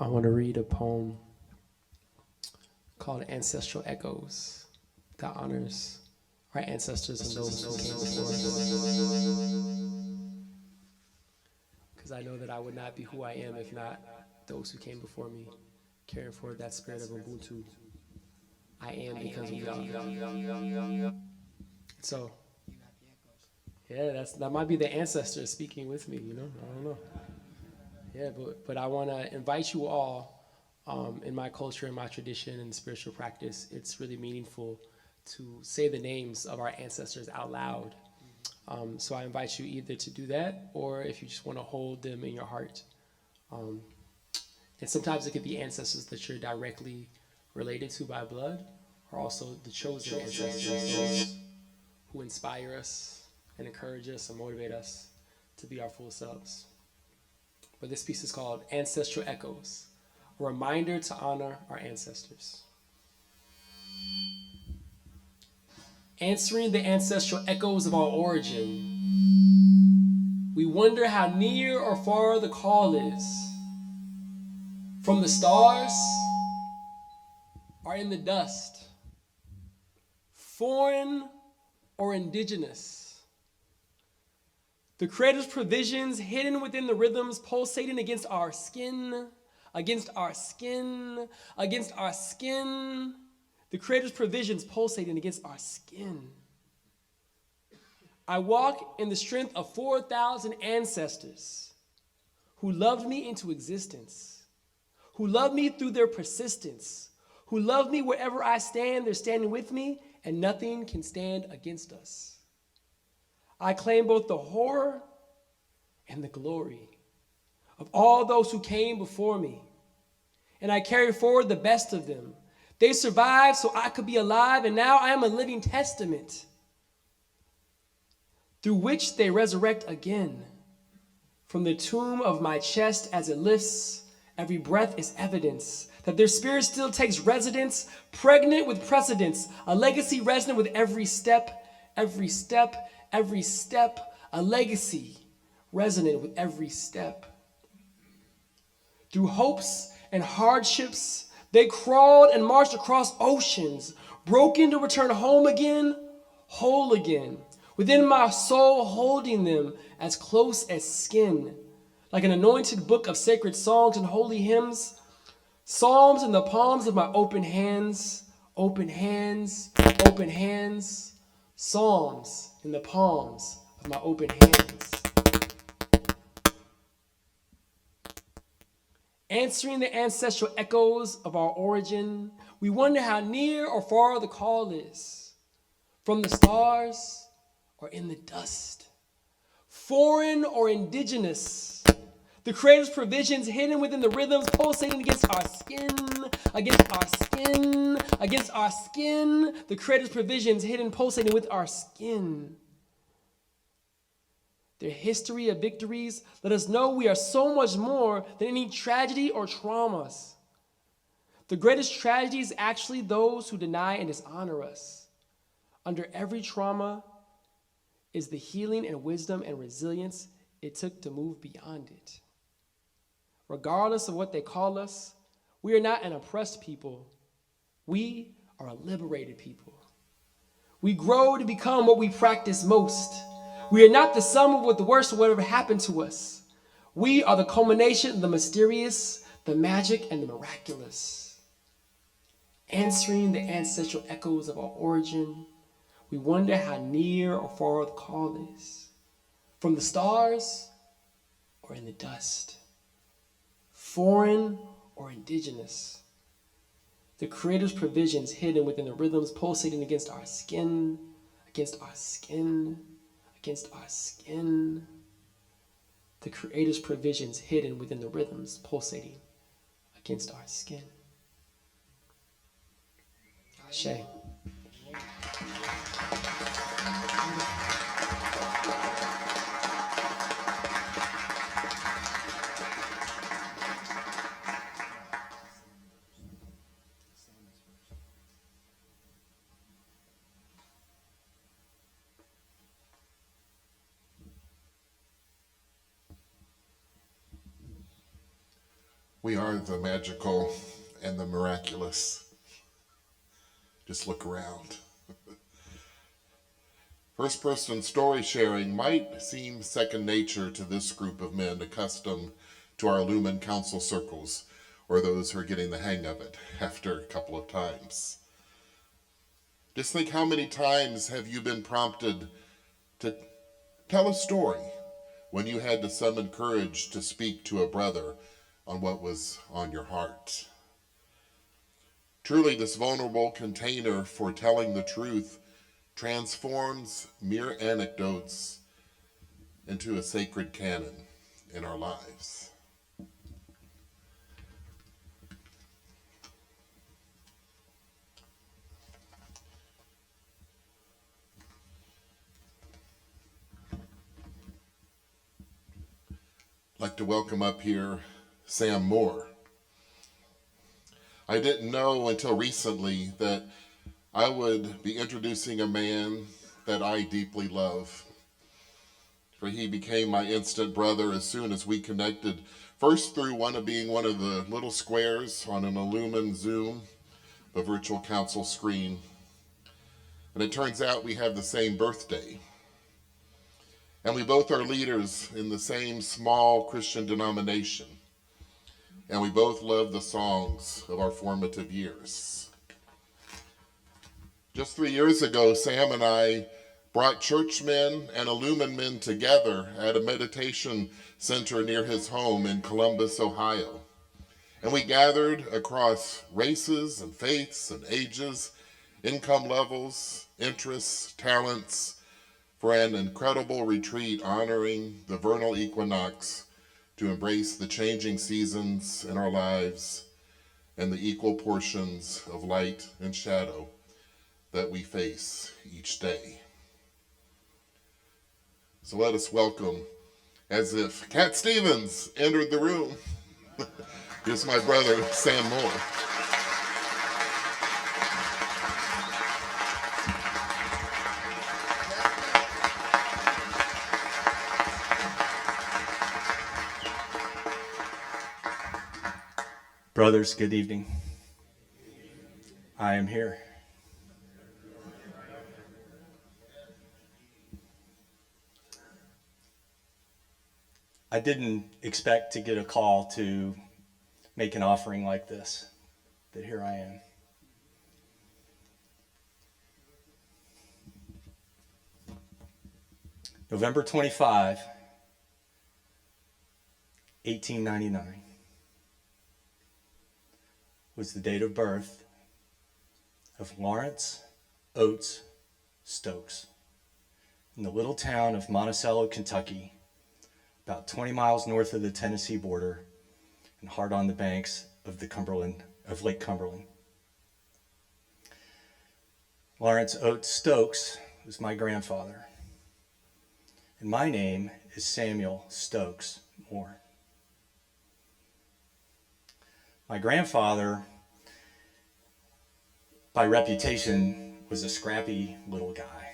I want to read a poem called Ancestral Echoes that honors our ancestors and those who came before us. Because I know that I would not be who I am if not those who came before me, caring for that spirit of Ubuntu. I am because we are. So, yeah, that might be the ancestors speaking with me, you know? I don't know. Yeah, but I want to invite you all, in my culture, in my tradition, and spiritual practice, it's really meaningful to say the names of our ancestors out loud. So I invite you either to do that, or if you just want to hold them in your heart. And sometimes it could be ancestors that you're directly related to by blood, or also the chosen ancestors, those who inspire us and encourage us and motivate us to be our full selves. But this piece is called Ancestral Echoes, a reminder to honor our ancestors. Answering the ancestral echoes of our origin, we wonder how near or far the call is. From the stars or in the dust, foreign or indigenous. The Creator's provisions hidden within the rhythms pulsating against our skin, against our skin, against our skin. The Creator's provisions pulsating against our skin. I walk in the strength of 4,000 ancestors who loved me into existence, who loved me through their persistence, who love me wherever I stand. They're standing with me, and nothing can stand against us. I claim both the horror and the glory of all those who came before me, and I carry forward the best of them. They survived so I could be alive, and now I am a living testament through which they resurrect again. From the tomb of my chest as it lifts, every breath is evidence that their spirit still takes residence, pregnant with precedence, a legacy resonant with every step, every step, every step, a legacy resonant with every step. Through hopes and hardships, they crawled and marched across oceans, broken to return home again, whole again. Within my soul, holding them as close as skin, like an anointed book of sacred songs and holy hymns, psalms in the palms of my open hands, open hands, open hands, psalms in the palms of my open hands. Answering the ancestral echoes of our origin, we wonder how near or far the call is, from the stars or in the dust, foreign or indigenous. The Creator's provisions hidden within the rhythms pulsating against our skin, against our skin, against our skin. The Creator's provisions hidden pulsating with our skin. Their history of victories let us know we are so much more than any tragedy or traumas. The greatest tragedy is actually those who deny and dishonor us. Under every trauma is the healing and wisdom and resilience it took to move beyond it. Regardless of what they call us, we are not an oppressed people. We are a liberated people. We grow to become what we practice most. We are not the sum of what the worst of whatever happened to us. We are the culmination of the mysterious, the magic, and the miraculous. Answering the ancestral echoes of our origin, we wonder how near or far the call is. From the stars or in the dust. Foreign or indigenous. The Creator's provisions hidden within the rhythms pulsating against our skin, against our skin, against our skin. The Creator's provisions hidden within the rhythms pulsating against our skin. Ashe. We are the magical and the miraculous. Just look around. First-person story sharing might seem second nature to this group of men accustomed to our Illuman council circles, or those who are getting the hang of it after a couple of times. Just think, how many times have you been prompted to tell a story when you had to summon courage to speak to a brother on what was on your heart? Truly, this vulnerable container for telling the truth transforms mere anecdotes into a sacred canon in our lives. I'd like to welcome up here Sam Moore. I didn't know until recently that I would be introducing a man that I deeply love, for he became my instant brother as soon as we connected, first through being one of the little squares on an Illuman Zoom, a virtual council screen. And it turns out we have the same birthday. And we both are leaders in the same small Christian denomination. And we both love the songs of our formative years. Just 3 years ago, Sam and I brought churchmen and Illuman men together at a meditation center near his home in Columbus, Ohio. And we gathered across races and faiths and ages, income levels, interests, talents, for an incredible retreat honoring the vernal equinox to embrace the changing seasons in our lives and the equal portions of light and shadow that we face each day. So let us welcome, as if Cat Stevens entered the room, here's my brother, Sam Moore. Brothers, good evening. I am here. I didn't expect to get a call to make an offering like this, but here I am. November 25, 1899 was the date of birth of Lawrence Oates Stokes in the little town of Monticello, Kentucky, about 20 miles north of the Tennessee border and hard on the banks of Lake Cumberland. Lawrence Oates Stokes was my grandfather, and my name is Samuel Stokes Moore. My grandfather, by reputation, was a scrappy little guy,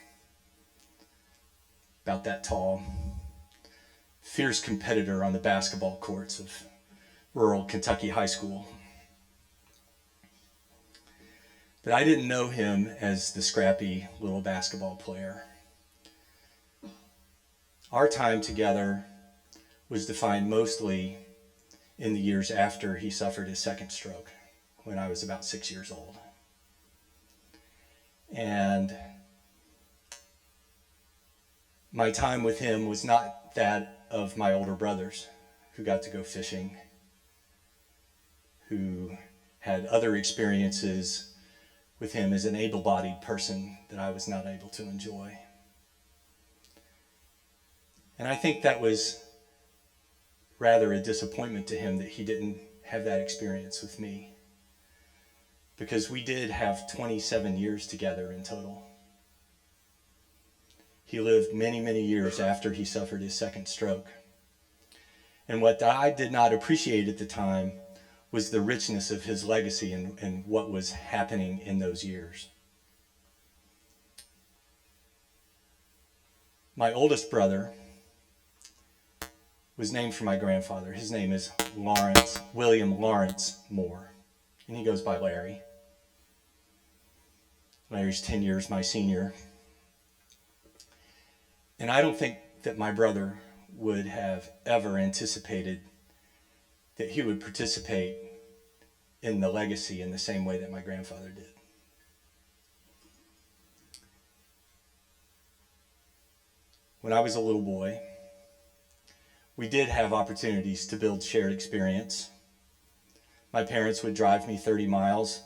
about that tall, fierce competitor on the basketball courts of rural Kentucky high school. But I didn't know him as the scrappy little basketball player. Our time together was defined mostly in the years after he suffered his second stroke, when I was about 6 years old. And my time with him was not that of my older brothers, who got to go fishing, who had other experiences with him as an able-bodied person that I was not able to enjoy. And I think that was rather a disappointment to him that he didn't have that experience with me, because we did have 27 years together in total. He lived many, many years after he suffered his second stroke. And what I did not appreciate at the time was the richness of his legacy and what was happening in those years. My oldest brother was named for my grandfather. His name is William Lawrence Moore, and he goes by Larry. Larry's 10 years my senior. And I don't think that my brother would have ever anticipated that he would participate in the legacy in the same way that my grandfather did. When I was a little boy, we did have opportunities to build shared experience. My parents would drive me 30 miles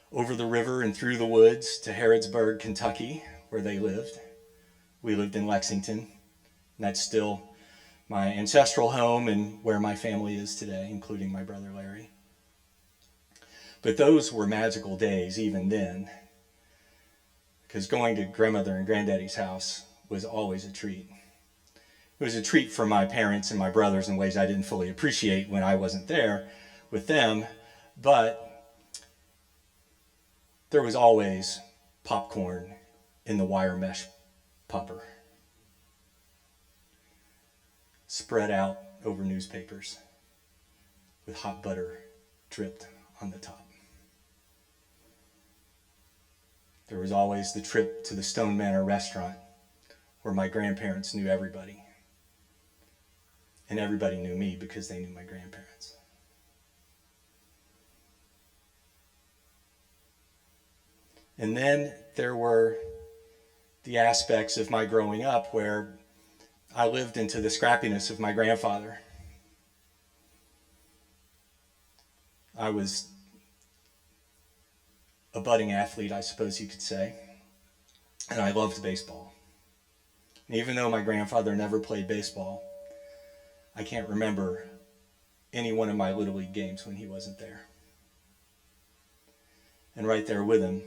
over the river and through the woods to Harrodsburg, Kentucky, where they lived. We lived in Lexington, and that's still my ancestral home and where my family is today, including my brother Larry. But those were magical days even then, because going to grandmother and granddaddy's house was always a treat. It was a treat for my parents and my brothers in ways I didn't fully appreciate when I wasn't there with them, but there was always popcorn in the wire mesh popper, spread out over newspapers with hot butter dripped on the top. There was always the trip to the Stone Manor restaurant where my grandparents knew everybody. And everybody knew me because they knew my grandparents. And then there were the aspects of my growing up where I lived into the scrappiness of my grandfather. I was a budding athlete, I suppose you could say, and I loved baseball. And even though my grandfather never played baseball, I can't remember any one of my Little League games when he wasn't there. And right there with him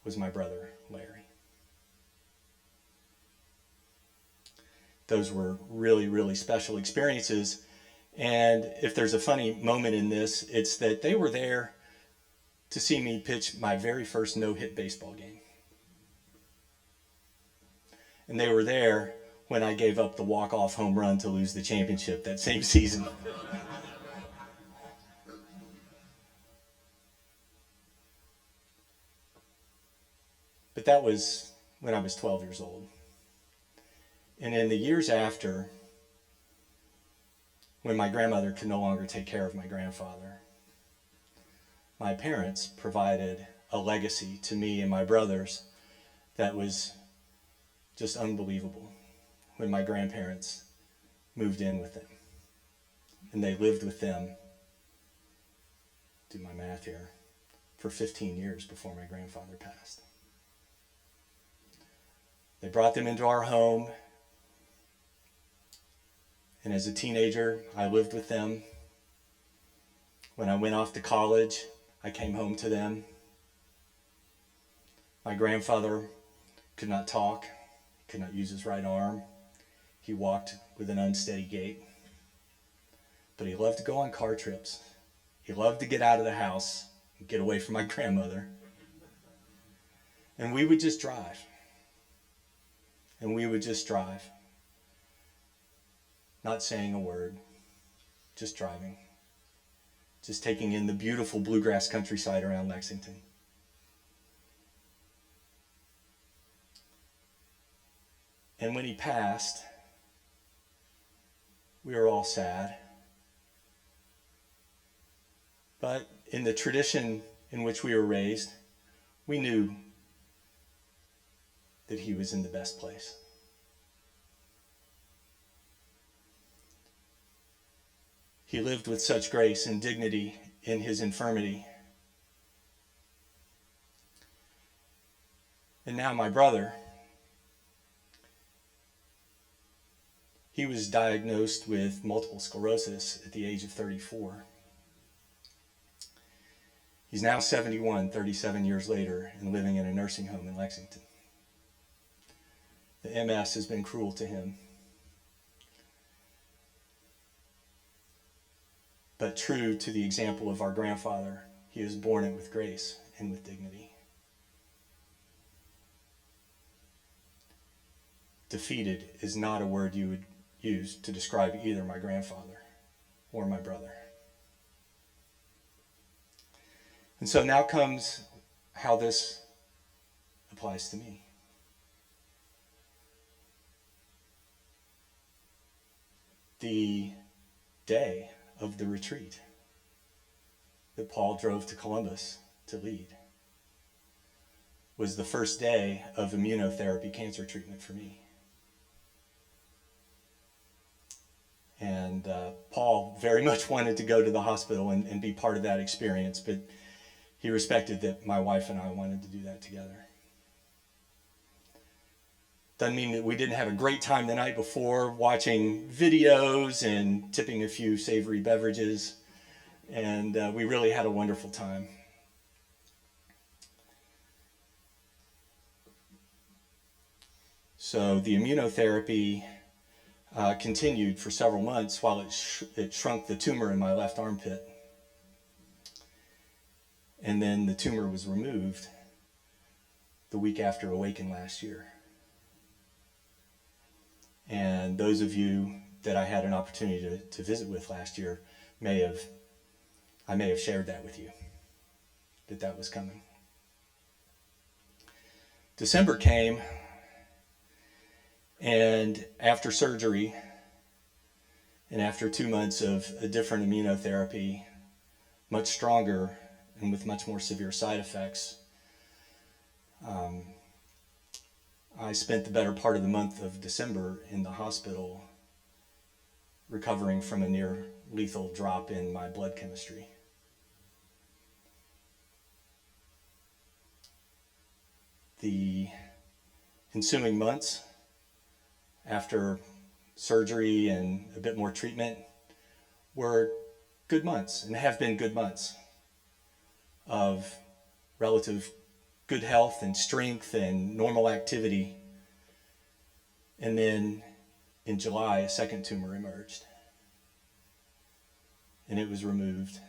was my brother, Larry. Those were really, really special experiences. And if there's a funny moment in this, it's that they were there to see me pitch my very first no-hit baseball game. And they were there when I gave up the walk-off home run to lose the championship that same season. But that was when I was 12 years old. And in the years after, when my grandmother could no longer take care of my grandfather, my parents provided a legacy to me and my brothers that was just unbelievable when my grandparents moved in with them. And they lived with them, do my math here, for 15 years before my grandfather passed. They brought them into our home, and as a teenager, I lived with them. When I went off to college, I came home to them. My grandfather could not talk, could not use his right arm. He walked with an unsteady gait. But he loved to go on car trips. He loved to get out of the house and get away from my grandmother. And we would just drive. And we would just drive. Not saying a word, just driving. Just taking in the beautiful bluegrass countryside around Lexington. And when he passed, we were all sad. But in the tradition in which we were raised, we knew that he was in the best place. He lived with such grace and dignity in his infirmity. And now my brother, he was diagnosed with multiple sclerosis at the age of 34. He's now 71, 37 years later, and living in a nursing home in Lexington. The MS has been cruel to him. But true to the example of our grandfather, he has borne it with grace and with dignity. Defeated is not a word you use to describe either my grandfather or my brother. And so now comes how this applies to me. The day of the retreat that Paul drove to Columbus to lead was the first day of immunotherapy cancer treatment for me. And Paul very much wanted to go to the hospital and be part of that experience, but he respected that my wife and I wanted to do that together. Doesn't mean that we didn't have a great time the night before watching videos and tipping a few savory beverages, and we really had a wonderful time. So the immunotherapy continued for several months while it shrunk the tumor in my left armpit. And then the tumor was removed the week after Awaken last year. And those of you that I had an opportunity to visit with last year I may have shared that with you, that was coming. December came, and after surgery, and after 2 months of a different immunotherapy, much stronger and with much more severe side effects, I spent the better part of the month of December in the hospital recovering from a near lethal drop in my blood chemistry. The ensuing months after surgery and a bit more treatment were good months, and have been good months of relative good health and strength and normal activity. And then in July, a second tumor emerged, and it was removed.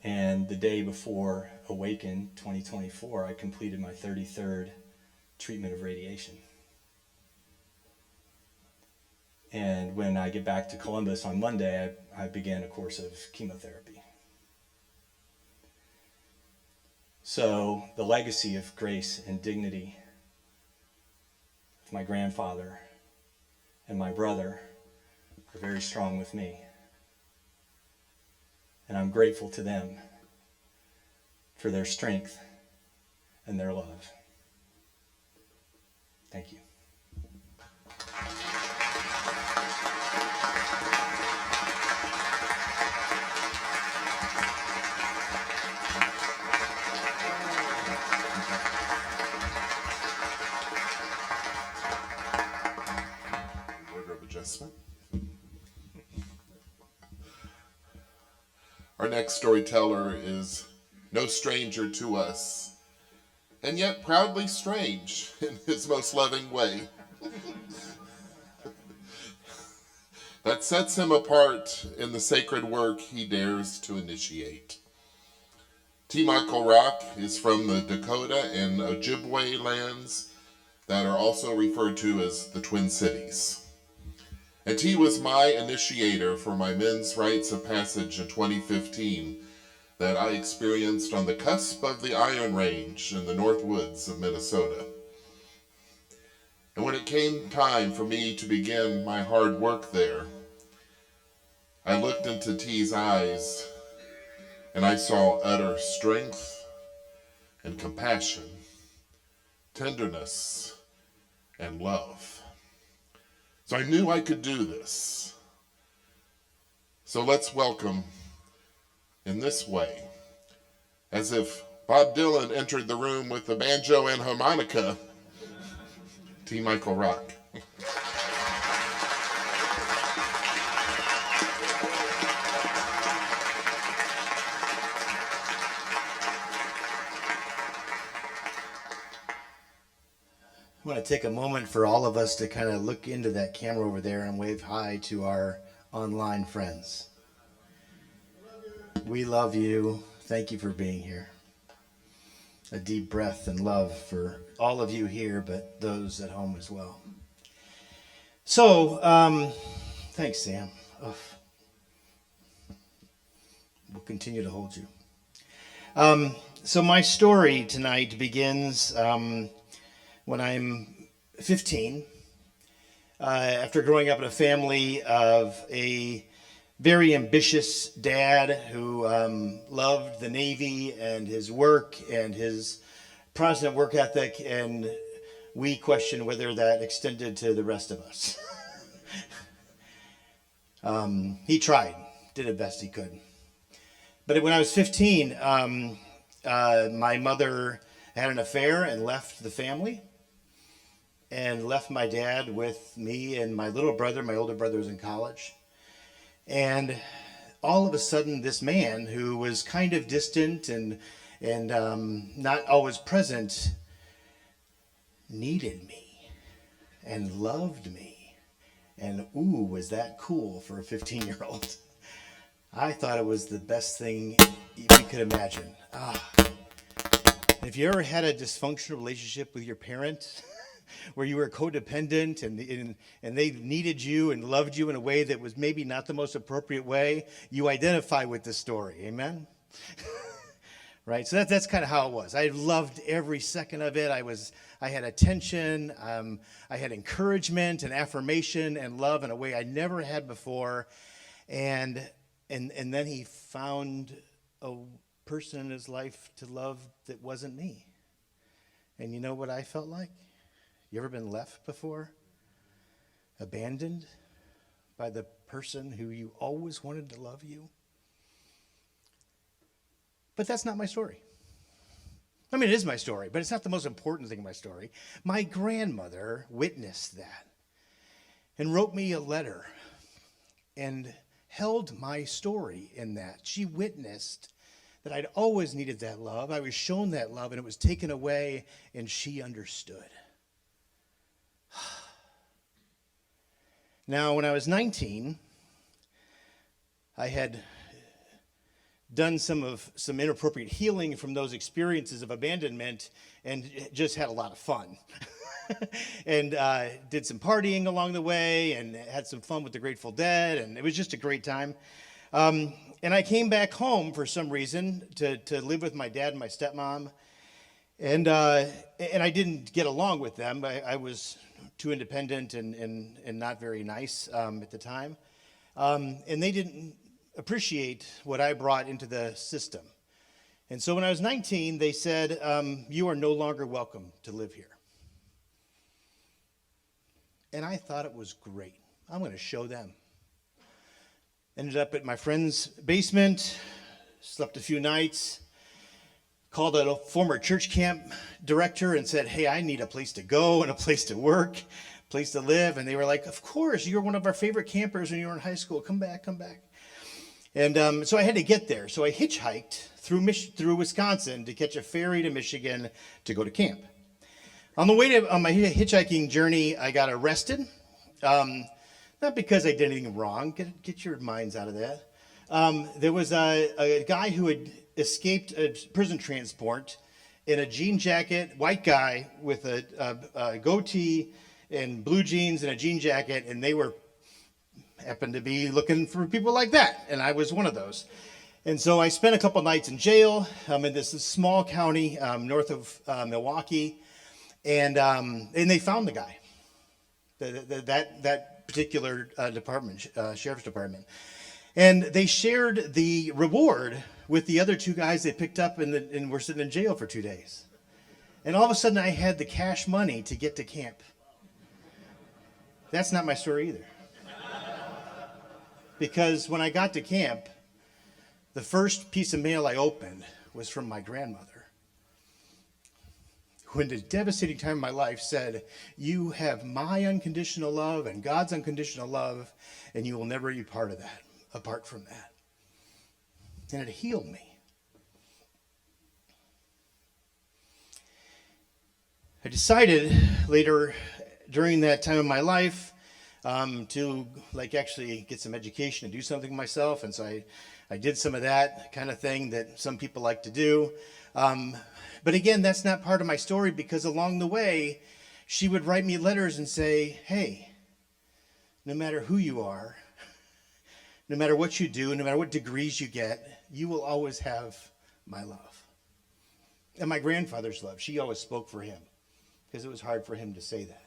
And the day before Awaken 2024, I completed my 33rd treatment of radiation. And when I get back to Columbus on Monday, I began a course of chemotherapy. So the legacy of grace and dignity of my grandfather and my brother are very strong with me. And I'm grateful to them for their strength and their love. Thank you. Order of adjustment. Our next storyteller is no stranger to us, and yet proudly strange in his most loving way. That sets him apart in the sacred work he dares to initiate. T. Michael Rock is from the Dakota and Ojibwe lands that are also referred to as the Twin Cities. And T was my initiator for my men's rites of passage in 2015 that I experienced on the cusp of the Iron Range in the North Woods of Minnesota. And when it came time for me to begin my hard work there, I looked into T's eyes and I saw utter strength and compassion, tenderness and love. So I knew I could do this. So let's welcome in this way, as if Bob Dylan entered the room with the banjo and harmonica, T. Michael Rock. I want to take a moment for all of us to kind of look into that camera over there and wave hi to our online friends. We love you. Thank you for being here. A deep breath and love for all of you here, but those at home as well. So, thanks, Sam. Oh, we'll continue to hold you. So my story tonight begins when I'm 15. After growing up in a family of a very ambitious dad who loved the Navy and his work and his Protestant work ethic, and we question whether that extended to the rest of us. He tried, did the best he could. But when I was 15, my mother had an affair and left the family and left my dad with me and my little brother. My older brother was in college. And all of a sudden, this man who was kind of distant and not always present needed me and loved me. And ooh, was that cool for a 15-year-old. I thought it was the best thing you could imagine. If you ever had a dysfunctional relationship with your parent, where you were codependent and they needed you and loved you in a way that was maybe not the most appropriate way, you identify with this story. Amen? Right? So that's kind of how it was. I loved every second of it. I had attention. I had encouragement and affirmation and love in a way I never had before. And then he found a person in his life to love that wasn't me. And you know what I felt like? You ever been left before? Abandoned by the person who you always wanted to love you? But that's not my story. I mean, it is my story, but it's not the most important thing in my story. My grandmother witnessed that and wrote me a letter and held my story in that. She witnessed that I'd always needed that love. I was shown that love, and it was taken away, and she understood. Now, when I was 19, I had done some inappropriate healing from those experiences of abandonment and just had a lot of fun. And did some partying along the way and had some fun with the Grateful Dead, and it was just a great time. And I came back home for some reason to live with my dad and my stepmom, and I didn't get along with them. I was too independent and not very nice at the time, and they didn't appreciate what I brought into the system. And so when I was 19, they said, you are no longer welcome to live here. And I thought it was great. I'm going to show them. Ended up at my friend's basement, slept a few nights, called a former church camp director and said, hey, I need a place to go and a place to work, a place to live. And they were like, of course, you're one of our favorite campers when you were in high school. Come back, come back. And so I had to get there. So I hitchhiked through Wisconsin to catch a ferry to Michigan to go to camp. On the way on my hitchhiking journey, I got arrested. Not because I did anything wrong. Get your minds out of that. There was a guy who had escaped a prison transport in a jean jacket, white guy with a goatee and blue jeans and a jean jacket, and they happened to be looking for people like that, and I was one of those. And so I spent a couple nights in jail in this small county north of Milwaukee, and they found the guy, that particular department, sheriff's department, and they shared the reward with the other two guys they picked up and were sitting in jail for 2 days. And all of a sudden, I had the cash money to get to camp. That's not my story either. Because when I got to camp, the first piece of mail I opened was from my grandmother, who in a devastating time in my life said, you have my unconditional love and God's unconditional love, and you will never be part of that, apart from that. And it healed me. I decided later during that time of my life to actually get some education and do something myself. And so I did some of that kind of thing that some people like to do. But again, that's not part of my story, because along the way, she would write me letters and say, hey, no matter who you are, no matter what you do, no matter what degrees you get, you will always have my love. And my grandfather's love. She always spoke for him because it was hard for him to say that.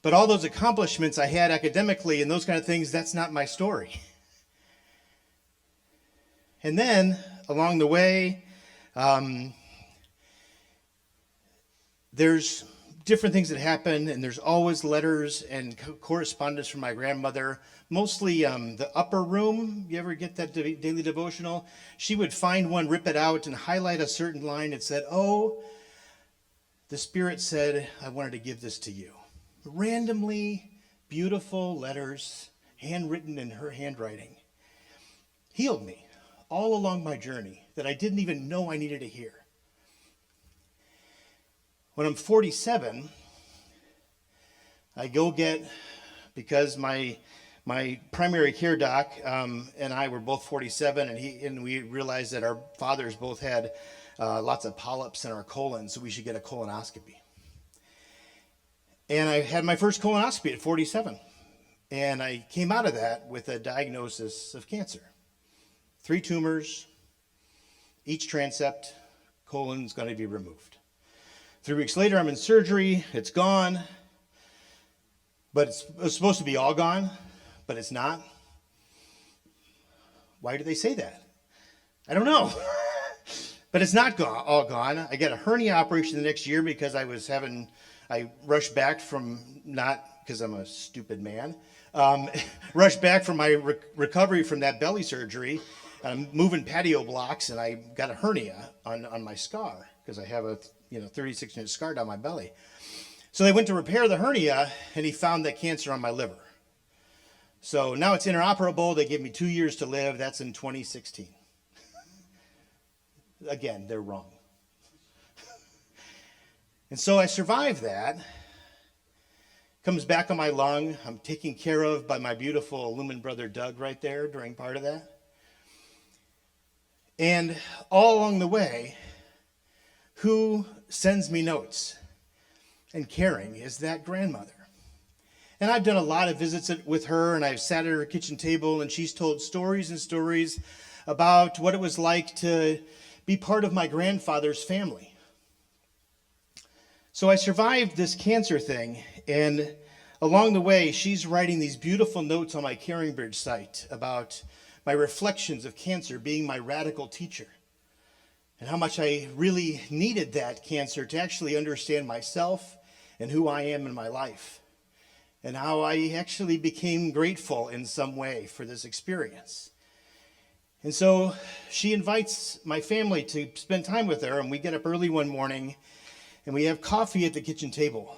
But all those accomplishments I had academically and those kind of things, that's not my story. And then along the way, there's different things that happen, and there's always letters and correspondence from my grandmother, mostly the upper room. You ever get that daily devotional? She would find one, rip it out, and highlight a certain line. It said, "Oh, the Spirit said, I wanted to give this to you." Randomly beautiful letters, handwritten in her handwriting, healed me all along my journey that I didn't even know I needed to hear. When I'm 47, I go get, because my primary care doc and I were both 47, and we realized that our fathers both had lots of polyps in our colon, so we should get a colonoscopy. And I had my first colonoscopy at 47, and I came out of that with a diagnosis of cancer. 3 tumors, each transept, colon's going to be removed. 3 weeks later, I'm in surgery. It's gone. But it's supposed to be all gone, but it's not. Why do they say that? I don't know. But it's not all gone. I got a hernia operation the next year because I rushed back from, not because I'm a stupid man, rushed back from my recovery from that belly surgery. I'm moving patio blocks, and I got a hernia on my scar because I have a 36-inch scar down my belly. So they went to repair the hernia, and he found that cancer on my liver. So now it's inoperable. They gave me 2 years to live. That's in 2016. Again, they're wrong. And so I survived that. Comes back on my lung. I'm taken care of by my beautiful Illuman brother Doug right there during part of that. And all along the way, who sends me notes and caring is that grandmother. And I've done a lot of visits with her, and I've sat at her kitchen table, and she's told stories and stories about what it was like to be part of my grandfather's family. So I survived this cancer thing, and along the way, she's writing these beautiful notes on my Caring Bridge site about my reflections of cancer being my radical teacher, and how much I really needed that cancer to actually understand myself and who I am in my life, and how I actually became grateful in some way for this experience. And so she invites my family to spend time with her, and we get up early one morning, and we have coffee at the kitchen table.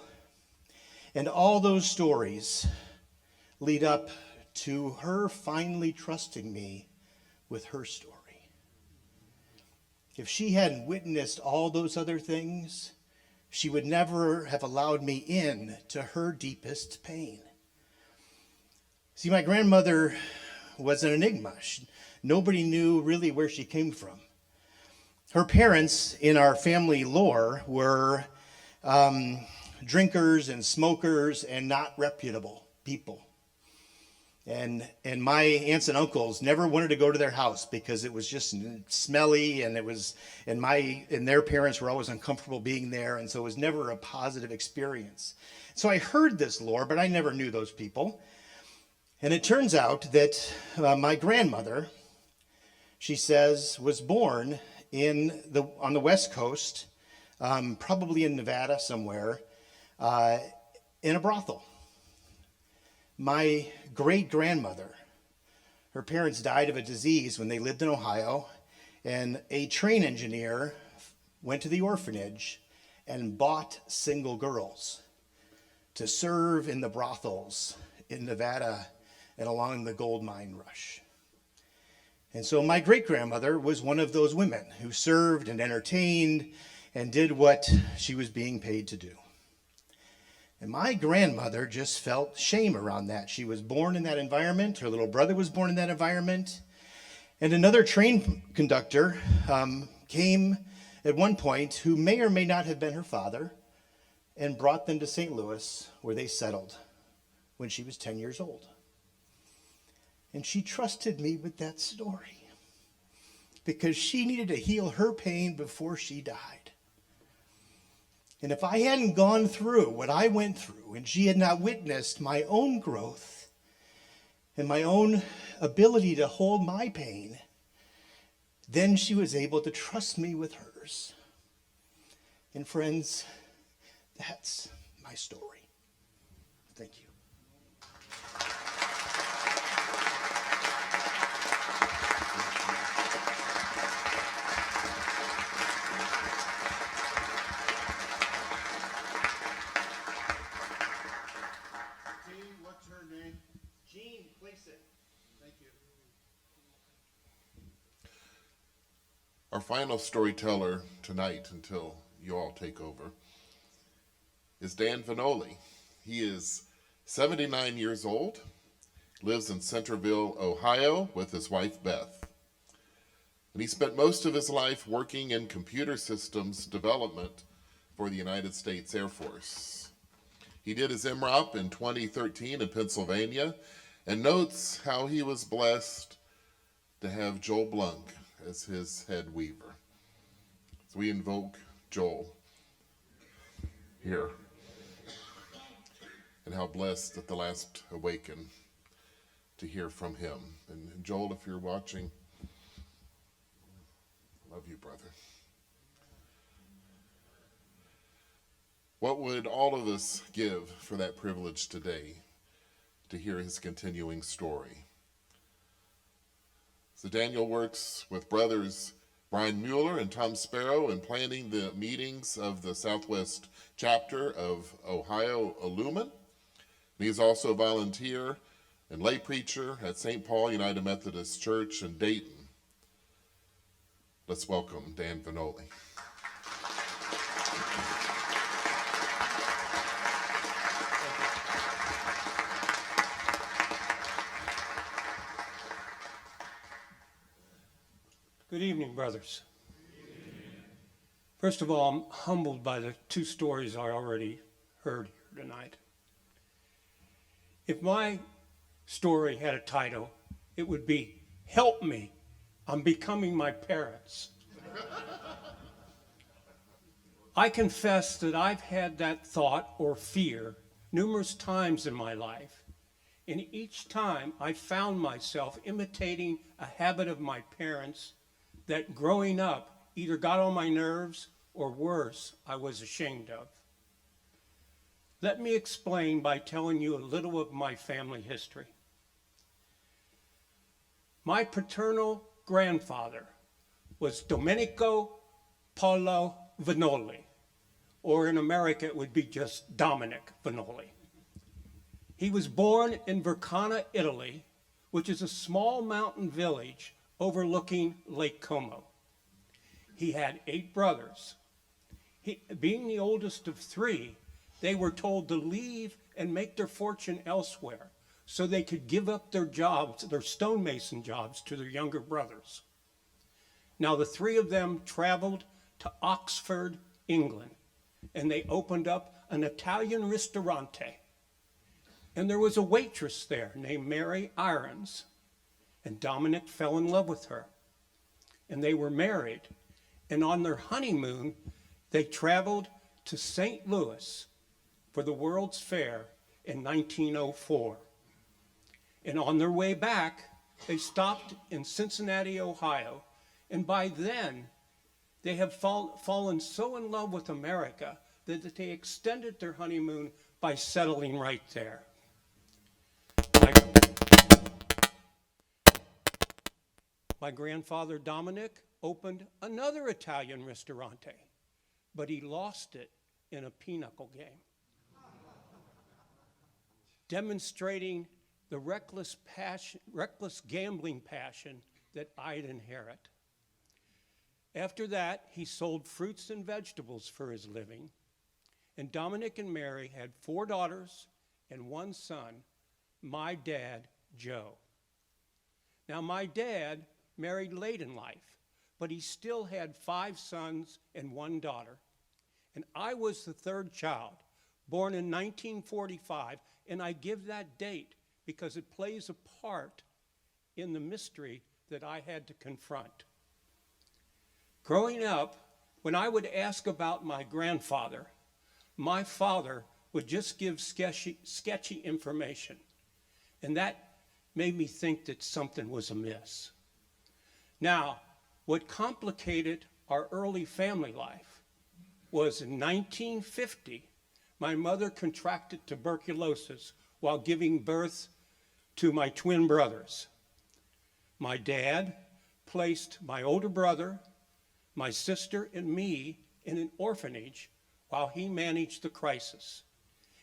And all those stories lead up to her finally trusting me with her story. If she hadn't witnessed all those other things, she would never have allowed me in to her deepest pain. See, my grandmother was an enigma. Nobody knew really where she came from. Her parents in our family lore were drinkers and smokers and not reputable people. And my aunts and uncles never wanted to go to their house because it was just smelly, and their parents were always uncomfortable being there, and so it was never a positive experience. So I heard this lore, but I never knew those people. And it turns out that my grandmother, she says, was born on the West Coast, probably in Nevada somewhere, in a brothel. My great-grandmother, her parents died of a disease when they lived in Ohio, and a train engineer went to the orphanage and bought single girls to serve in the brothels in Nevada and along the gold mine rush. And so my great-grandmother was one of those women who served and entertained and did what she was being paid to do. And my grandmother just felt shame around that. She was born in that environment. Her little brother was born in that environment. And another train conductor came at one point, who may or may not have been her father, and brought them to St. Louis, where they settled when she was 10 years old. And she trusted me with that story because she needed to heal her pain before she died. And if I hadn't gone through what I went through and she had not witnessed my own growth and my own ability to hold my pain, then she was able to trust me with hers. And friends, that's my story. Thank you. Jean, what's her name? Jean, place it. Thank you. Our final storyteller tonight, until you all take over, is Dan Vanoli. He is 79 years old, lives in Centerville, Ohio, with his wife, Beth. And he spent most of his life working in computer systems development for the United States Air Force. He did his MROP in 2013 in Pennsylvania and notes how he was blessed to have Joel Blunk as his head weaver. So we invoke Joel here. And how blessed at the last Awaken to hear from him. And Joel, if you're watching, I love you, brother. What would all of us give for that privilege today to hear his continuing story? So Daniel works with brothers Brian Mueller and Tom Sparrow in planning the meetings of the Southwest chapter of Ohio Illuman. He's also a volunteer and lay preacher at St. Paul United Methodist Church in Dayton. Let's welcome Dan Vanoli. Good evening, brothers. First of all, I'm humbled by the two stories I already heard here tonight. If my story had a title, it would be, "Help Me, I'm Becoming My Parents." I confess that I've had that thought or fear numerous times in my life, and each time I found myself imitating a habit of my parents that growing up either got on my nerves or worse, I was ashamed of. Let me explain by telling you a little of my family history. My paternal grandfather was Domenico Paolo Vanoli, or in America it would be just Dominic Vanoli. He was born in Vercana, Italy, which is a small mountain village overlooking Lake Como. He had 8 brothers. Being the oldest of 3, they were told to leave and make their fortune elsewhere so they could give up their jobs, their stonemason jobs, to their younger brothers. Now the 3 of them traveled to Oxford, England, and they opened up an Italian ristorante. And there was a waitress there named Mary Irons, and Dominic fell in love with her. And they were married, and on their honeymoon, they traveled to St. Louis for the World's Fair in 1904. And on their way back, they stopped in Cincinnati, Ohio, and by then, they have fallen so in love with America that they extended their honeymoon by settling right there. My grandfather Dominic opened another Italian ristorante, but he lost it in a pinochle game, demonstrating the reckless gambling passion that I'd inherit. After that, he sold fruits and vegetables for his living, and Dominic and Mary had 4 daughters and 1 son, my dad, Joe. Now, my dad married late in life, but he still had 5 sons and 1 daughter. And I was the 3rd child, born in 1945 And I give that date because it plays a part in the mystery that I had to confront. Growing up, when I would ask about my grandfather, my father would just give sketchy information. And that made me think that something was amiss. Now, what complicated our early family life was in 1950, my mother contracted tuberculosis while giving birth to my twin brothers. My dad placed my older brother, my sister, and me in an orphanage while he managed the crisis.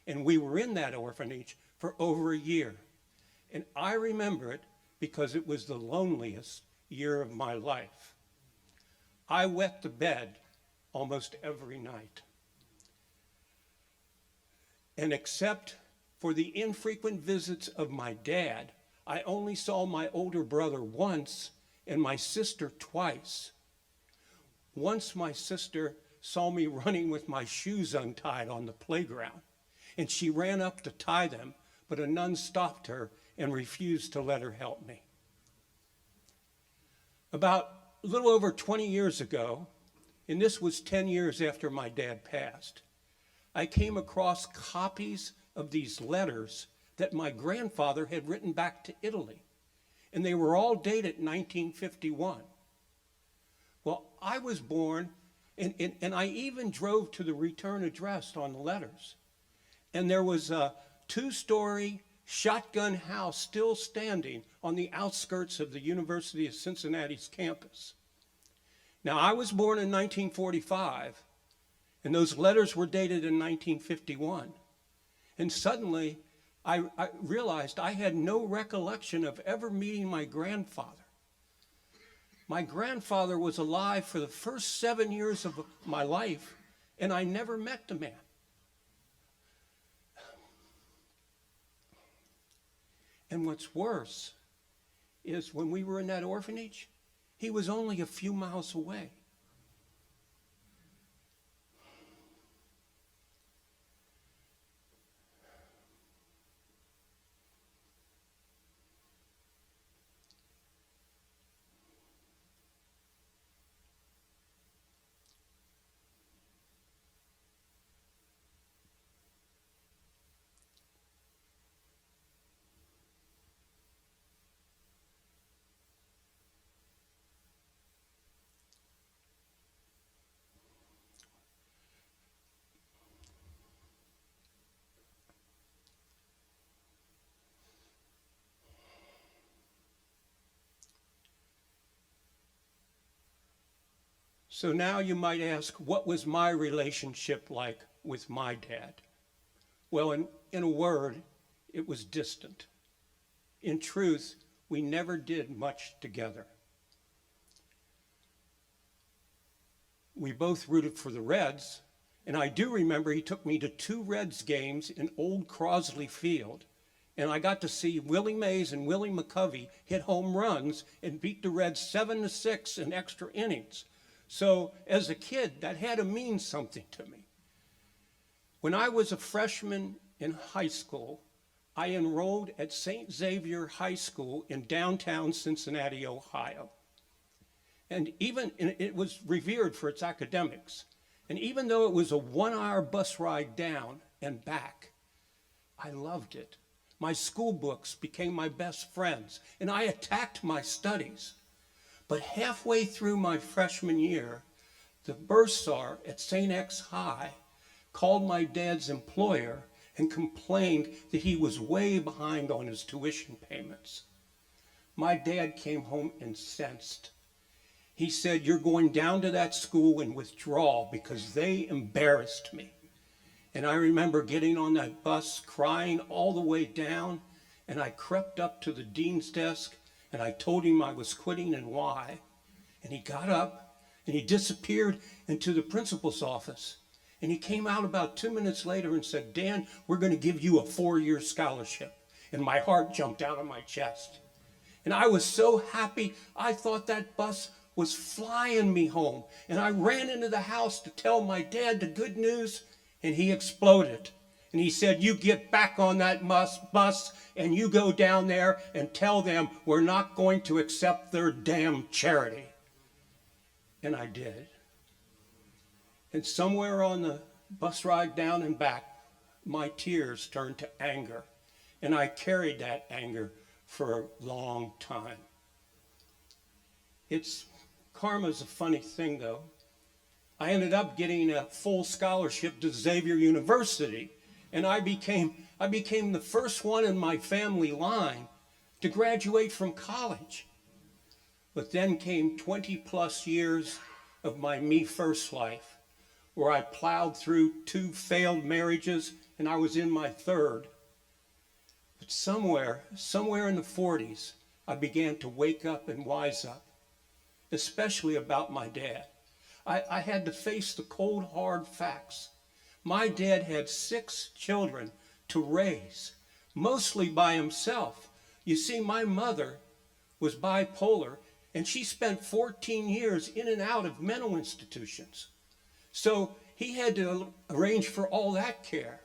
And we were in that orphanage for over a year. And I remember it because it was the loneliest year of my life. I wet the bed almost every night. And except for the infrequent visits of my dad, I only saw my older brother once and my sister twice. Once my sister saw me running with my shoes untied on the playground, and she ran up to tie them, but a nun stopped her and refused to let her help me. About a little over 20 years ago, and this was 10 years after my dad passed, I came across copies of these letters that my grandfather had written back to Italy, and they were all dated 1951. Well, I was born, and I even drove to the return address on the letters, and there was a 2-story shotgun house still standing on the outskirts of the University of Cincinnati's campus. Now, I was born in 1945, and those letters were dated in 1951. And suddenly, I realized I had no recollection of ever meeting my grandfather. My grandfather was alive for the first 7 years of my life, and I never met the man. And what's worse is when we were in that orphanage, he was only a few miles away. So now you might ask, what was my relationship like with my dad? Well, in a word, it was distant. In truth, we never did much together. We both rooted for the Reds, and I do remember he took me to 2 Reds games in Old Crosley Field, and I got to see Willie Mays and Willie McCovey hit home runs and beat the Reds 7-6 in extra innings. So as a kid, that had to mean something to me. When I was a freshman in high school, I enrolled at St. Xavier High School in downtown Cincinnati, Ohio. And it was revered for its academics. And even though it was a 1-hour bus ride down and back, I loved it. My school books became my best friends, and I attacked my studies. But halfway through my freshman year, the bursar at St. X High called my dad's employer and complained that he was way behind on his tuition payments. My dad came home incensed. He said, "You're going down to that school and withdraw because they embarrassed me." And I remember getting on that bus, crying all the way down, and I crept up to the dean's desk and I told him I was quitting and why. And he got up and he disappeared into the principal's office. And he came out about 2 minutes later and said, "Dan, we're going to give you a 4-year scholarship." And my heart jumped out of my chest. And I was so happy, I thought that bus was flying me home. And I ran into the house to tell my dad the good news, and he exploded. And he said, you get back on that bus and you go down there and tell them we're not going to accept their damn charity. And I did. And somewhere on the bus ride down and back, my tears turned to anger. And I carried that anger for a long time. Karma's a funny thing, though. I ended up getting a full scholarship to Xavier University, and I became the first one in my family line to graduate from college. But then came 20 plus years of my me first life, where I plowed through 2 failed marriages, and I was in my 3rd. But somewhere in the 40s, I began to wake up and wise up, especially about my dad. I had to face the cold, hard facts. My dad had 6 children to raise, mostly by himself. You see, my mother was bipolar, and she spent 14 years in and out of mental institutions. So he had to arrange for all that care.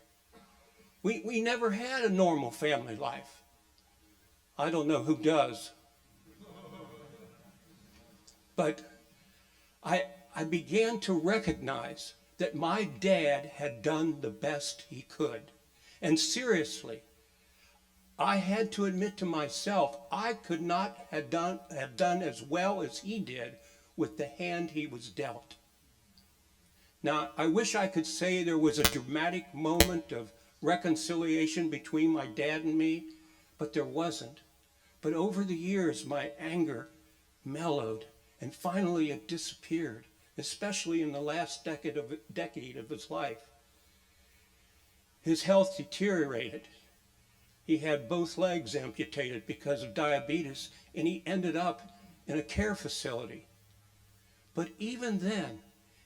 We never had a normal family life. I don't know who does. But I began to recognize that my dad had done the best he could. And seriously, I had to admit to myself, I could not have done as well as he did with the hand he was dealt. Now, I wish I could say there was a dramatic moment of reconciliation between my dad and me, but there wasn't. But over the years, my anger mellowed, and finally it disappeared, especially in the last decade of his life. His health deteriorated. He had both legs amputated because of diabetes, and he ended up in a care facility. But even then,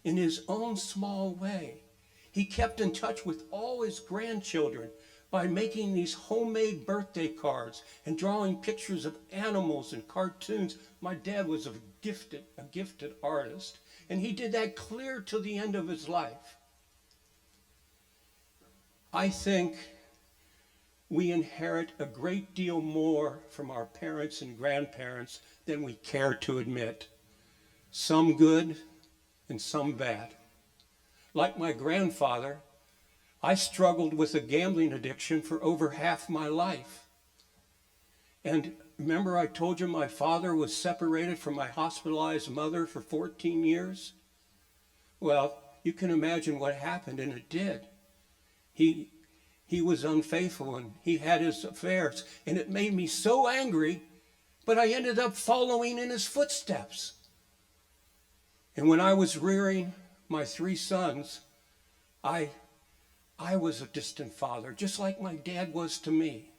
in his own small way, he kept in touch with all his grandchildren by making these homemade birthday cards and drawing pictures of animals and cartoons. My dad was a gifted artist, and he did that clear to the end of his life. I think we inherit a great deal more from our parents and grandparents than we care to admit. Some good and some bad. Like my grandfather, I struggled with a gambling addiction for over half my life. And remember I told you my father was separated from my hospitalized mother for 14 years? Well, you can imagine what happened, and it did. He was unfaithful, and he had his affairs, and it made me so angry, but I ended up following in his footsteps. And when I was rearing my 3 sons, I was a distant father, just like my dad was to me.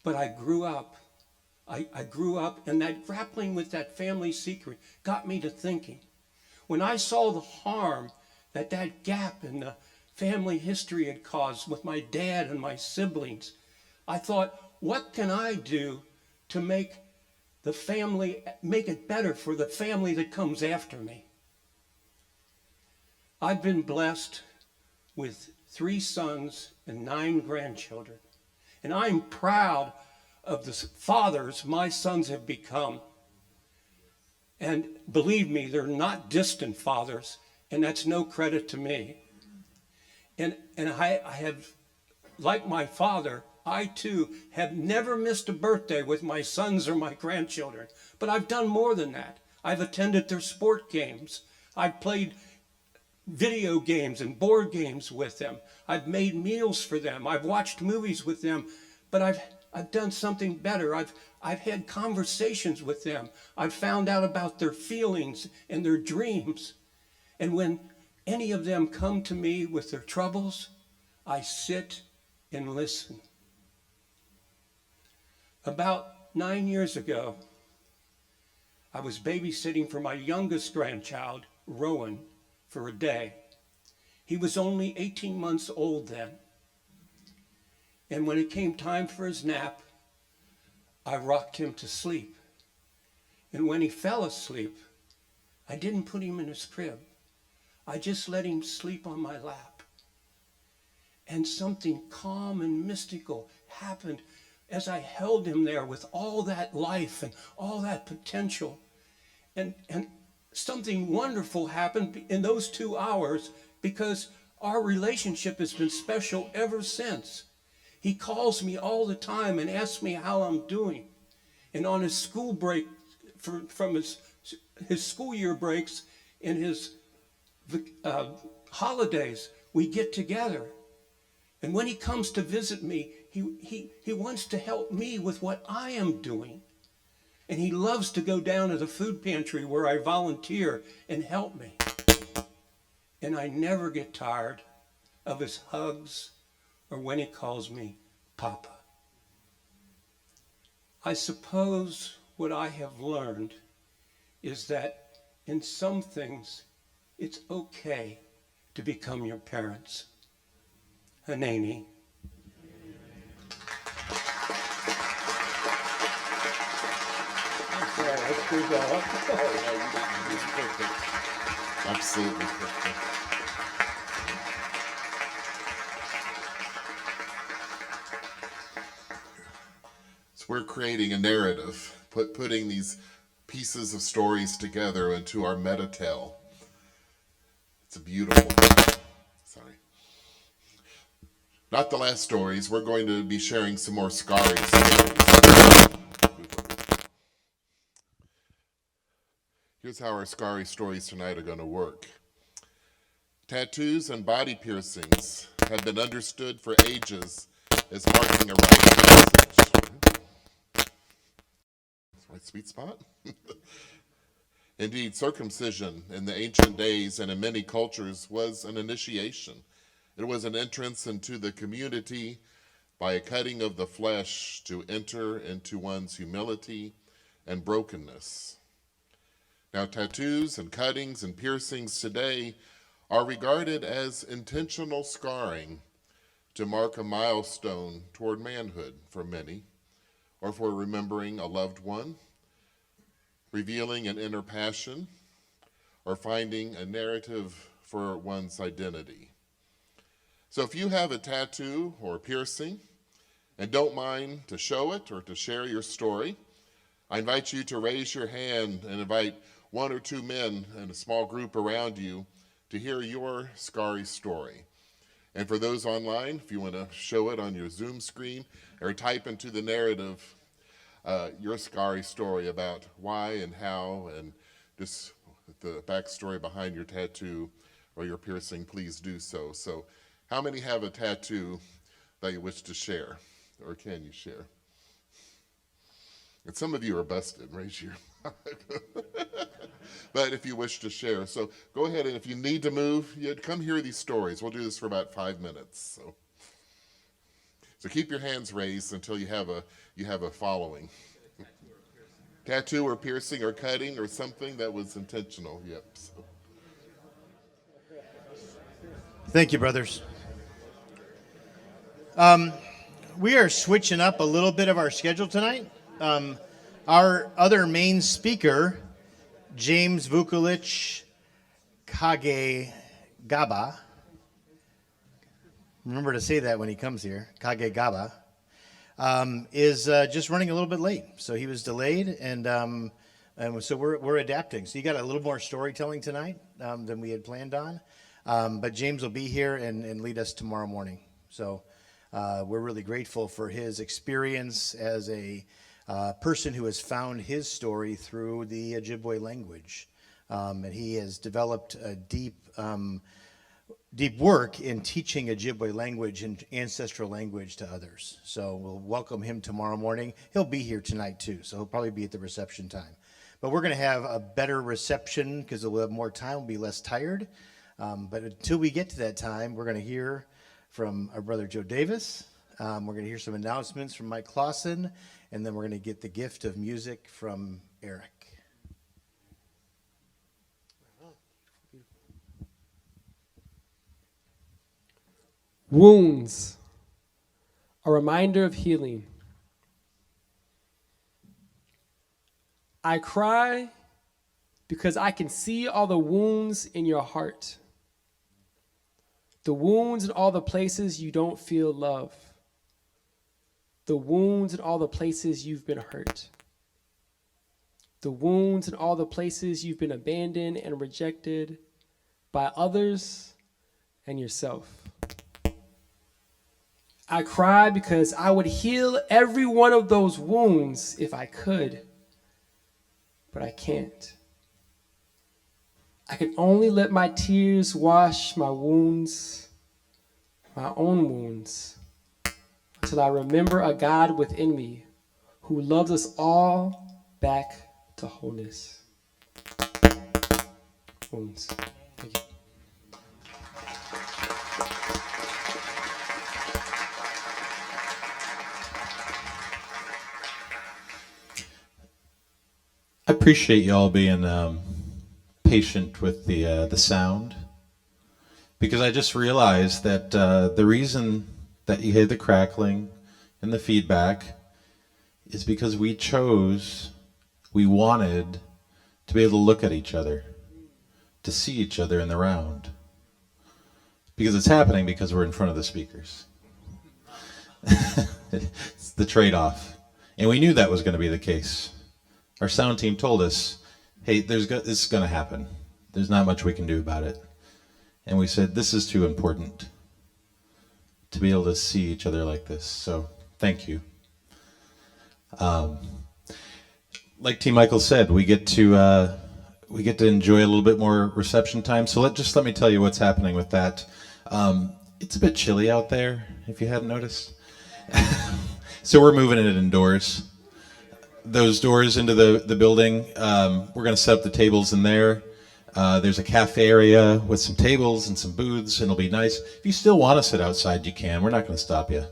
But I grew up. I grew up, and that grappling with that family secret got me to thinking. When I saw the harm that gap in the family history had caused with my dad and my siblings, I thought, what can I do to make it better for the family that comes after me? I've been blessed with 3 sons and 9 grandchildren, and I'm proud of the fathers my sons have become. And believe me, they're not distant fathers, and that's no credit to me. And I have, like my father, I too have never missed a birthday with my sons or my grandchildren. But I've done more than that. I've attended their sport games. I've played video games and board games with them. I've made meals for them. I've watched movies with them. But I've done something better. I've had conversations with them. I've found out about their feelings and their dreams. And when any of them come to me with their troubles, I sit and listen. About 9 years ago, I was babysitting for my youngest grandchild, Rowan, for a day. He was only 18 months old then. And when it came time for his nap, I rocked him to sleep. And when he fell asleep, I didn't put him in his crib. I just let him sleep on my lap. And something calm and mystical happened as I held him there with all that life and all that potential. And something wonderful happened in those 2 hours because our relationship has been special ever since. He calls me all the time and asks me how I'm doing. And on his school break, from his school year breaks and his holidays, we get together. And when he comes to visit me, he wants to help me with what I am doing. And he loves to go down to the food pantry where I volunteer and help me. And I never get tired of his hugs or when he calls me Papa. I suppose what I have learned is that in some things, it's okay to become your parents. Hanani. I'm sorry, I screwed that up. Oh, no, you didn't. It was perfect. Absolutely perfect. So we're creating a narrative, putting these pieces of stories together into our meta tale. It's a beautiful. Sorry. Not the last stories. We're going to be sharing some more Scary stories. Here's how our Scary stories tonight are going to work. Tattoos and body piercings have been understood for ages as marking a rite of passage. That's my sweet spot. Indeed, circumcision in the ancient days and in many cultures was an initiation. It was an entrance into the community by a cutting of the flesh to enter into one's humility and brokenness. Now, tattoos and cuttings and piercings today are regarded as intentional scarring to mark a milestone toward manhood for many, or for remembering a loved one, revealing an inner passion, or finding a narrative for one's identity. So if you have a tattoo or a piercing and don't mind to show it or to share your story, I invite you to raise your hand and invite 1 or 2 men in a small group around you to hear your Scary story. And for those online, if you want to show it on your Zoom screen or type into the narrative your Scary story about why and how and just the backstory behind your tattoo or your piercing, please do so. So how many have a tattoo that you wish to share, or can you share? And some of you are busted, raise your but if you wish to share. So go ahead, and if you need to move, come hear these stories. We'll do this for about 5 minutes. So keep your hands raised until you have a following. Tattoo or piercing or cutting or something that was intentional. Yep. So. Thank you, brothers. We are switching up a little bit of our schedule tonight. Our other main speaker, James Vukolich Kagegaba, remember to say that when he comes here, Kagegaba, is just running a little bit late. So he was delayed, and so we're adapting. So you got a little more storytelling tonight than we had planned on. But James will be here and lead us tomorrow morning. So we're really grateful for his experience as a person who has found his story through the Ojibwe language. And he has developed a deep work in teaching Ojibwe language and ancestral language to others. So we'll welcome him tomorrow morning. He'll be here tonight too, so he'll probably be at the reception time. But we're going to have a better reception because we'll have more time, we'll be less tired. But until we get to that time, we're going to hear from our brother Joe Davis. We're going to hear some announcements from Mike Clausen, and then we're going to get the gift of music from Eric. Wounds, a reminder of healing. I cry because I can see all the wounds in your heart. The wounds in all the places you don't feel love. The wounds in all the places you've been hurt. The wounds in all the places you've been abandoned and rejected by others and yourself. I cry because I would heal every one of those wounds if I could, but I can't. I can only let my tears wash my wounds, my own wounds, until I remember a God within me who loves us all back to wholeness. Wounds. Thank you. I appreciate y'all being patient with the sound, because I just realized that the reason that you hear the crackling and the feedback is because we wanted to be able to look at each other, to see each other in the round, because it's happening because we're in front of the speakers. It's the trade-off, and we knew that was going to be the case. Our sound team told us, hey, this is going to happen. There's not much we can do about it. And we said, this is too important to be able to see each other like this. So thank you. Like T. Michael said, we get to enjoy a little bit more reception time. So let me tell you what's happening with that. It's a bit chilly out there, if you hadn't noticed. So we're moving it indoors. Those doors into the building, we're going to set up the tables in there. There's a cafe area with some tables and some booths, and it'll be nice. If you still want to sit outside, you can. We're not going to stop you.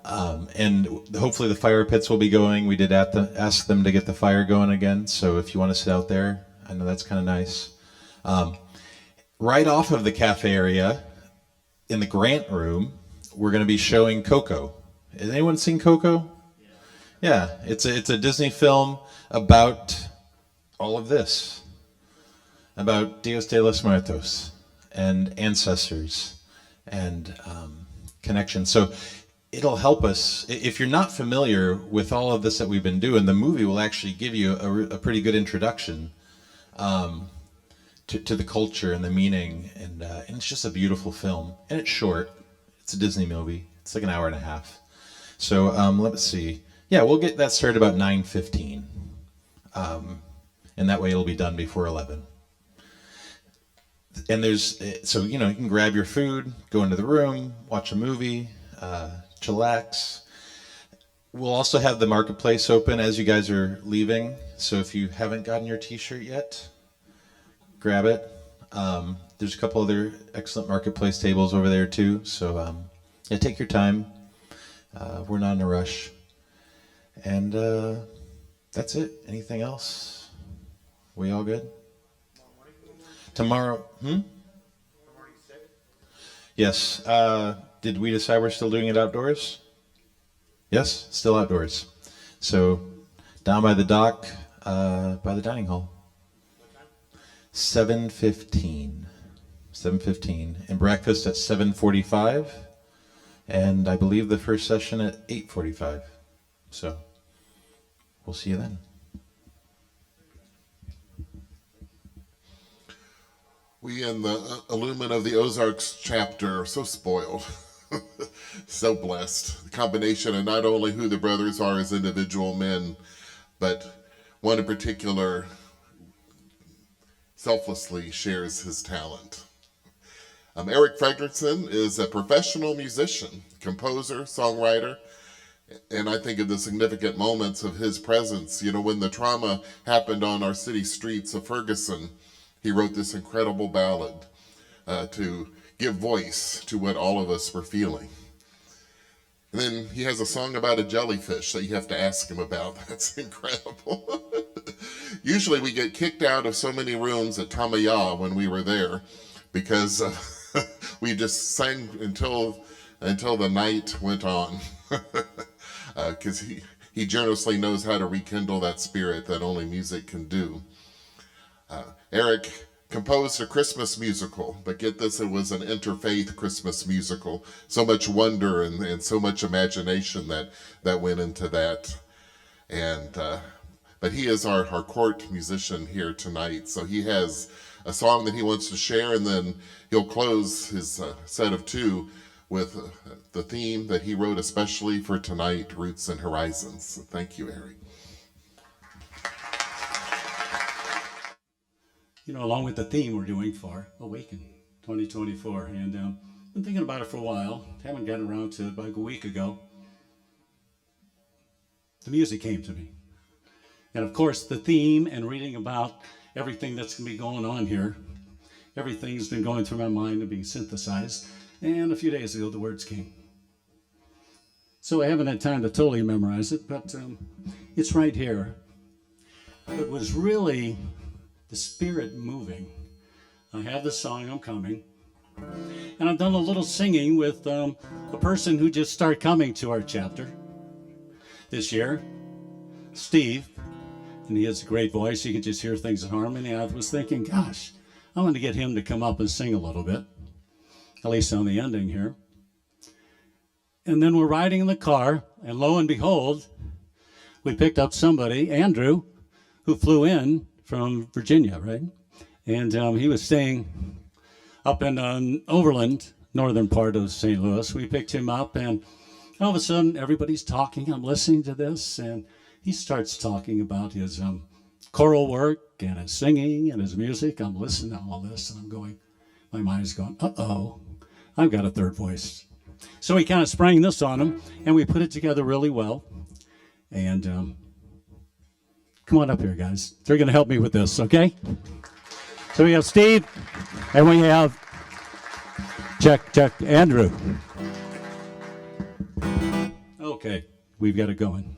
And hopefully the fire pits will be going. We did ask them to get the fire going again, so if you want to sit out there, I know that's kind of nice. Right off of the cafe area, in the grant room, we're going to be showing Coco. Has anyone seen Coco? Yeah, it's a Disney film about all of this, about Dios de los Muertos and ancestors and connection. So it'll help us. If you're not familiar with all of this that we've been doing, the movie will actually give you a pretty good introduction to the culture and the meaning, and it's just a beautiful film, and it's short. It's a Disney movie. It's like an hour and a half. So let's see. Yeah, we'll get that started about 9:15, and that way it'll be done before 11. And so you can grab your food, go into the room, watch a movie, chillax. We'll also have the marketplace open as you guys are leaving. So if you haven't gotten your T-shirt yet, grab it. There's a couple other excellent marketplace tables over there too. So yeah, take your time. We're not in a rush. And that's it. Anything else? We all good? Tomorrow? Yes. Did we decide we're still doing it outdoors? Yes, still outdoors. So down by the dock, by the dining hall. 7:15. 7:15. And breakfast at 7:45. And I believe the first session at 8:45. So we'll see you then. We in the Illuman of the Ozarks chapter are so spoiled, so blessed. The combination of not only who the brothers are as individual men, but one in particular selflessly shares his talent. Eric Fredrickson is a professional musician, composer, songwriter, and I think of the significant moments of his presence. When the trauma happened on our city streets of Ferguson, he wrote this incredible ballad to give voice to what all of us were feeling. And then he has a song about a jellyfish that you have to ask him about. That's incredible. Usually we get kicked out of so many rooms at Tamaya when we were there because we just sang until the night went on. Because he generously knows how to rekindle that spirit that only music can do. Eric composed a Christmas musical, but get this, it was an interfaith Christmas musical. So much wonder and so much imagination that went into that. And but he is our court musician here tonight, so he has a song that he wants to share, and then he'll close his set of two with the theme that he wrote especially for tonight, Roots and Horizons. So thank you, Eric. You know, along with the theme we're doing for Awaken 2024. And been thinking about it for a while. Haven't gotten around to it, about a week ago. The music came to me. And of course, the theme and reading about everything that's going to be going on here, everything's been going through my mind and being synthesized. And a few days ago, the words came. So I haven't had time to totally memorize it, but it's right here. It was really the Spirit moving. I have the song, I'm Coming. And I've done a little singing with a person who just started coming to our chapter this year, Steve. And he has a great voice. He can just hear things in harmony. I was thinking, gosh, I'm going to get him to come up and sing a little bit, at least on the ending here. And then we're riding in the car, and lo and behold, we picked up somebody, Andrew, who flew in from Virginia, right? And he was staying up in Overland, northern part of St. Louis. We picked him up, and all of a sudden, everybody's talking. I'm listening to this, and he starts talking about his choral work and his singing and his music. I'm listening to all this, and I'm going, my mind's going, uh-oh, I've got a third voice. So we kind of sprang this on him, and we put it together really well. And come on up here, guys. They're going to help me with this, okay? So we have Steve, and we have Andrew. Okay, we've got it going.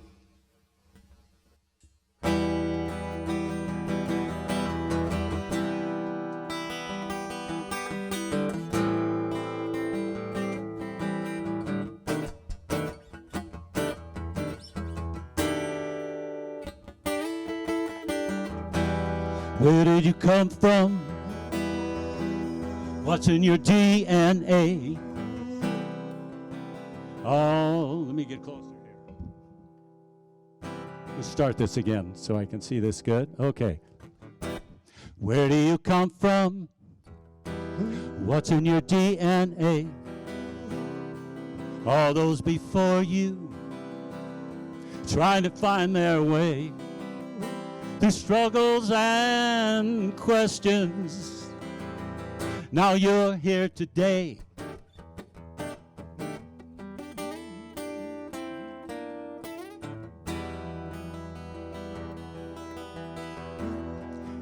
Where did you come from? What's in your DNA? Oh, let me get closer here. Let's start this again so I can see this good. Okay. Where do you come from? What's in your DNA? All those before you trying to find their way through struggles and questions. Now you're here today.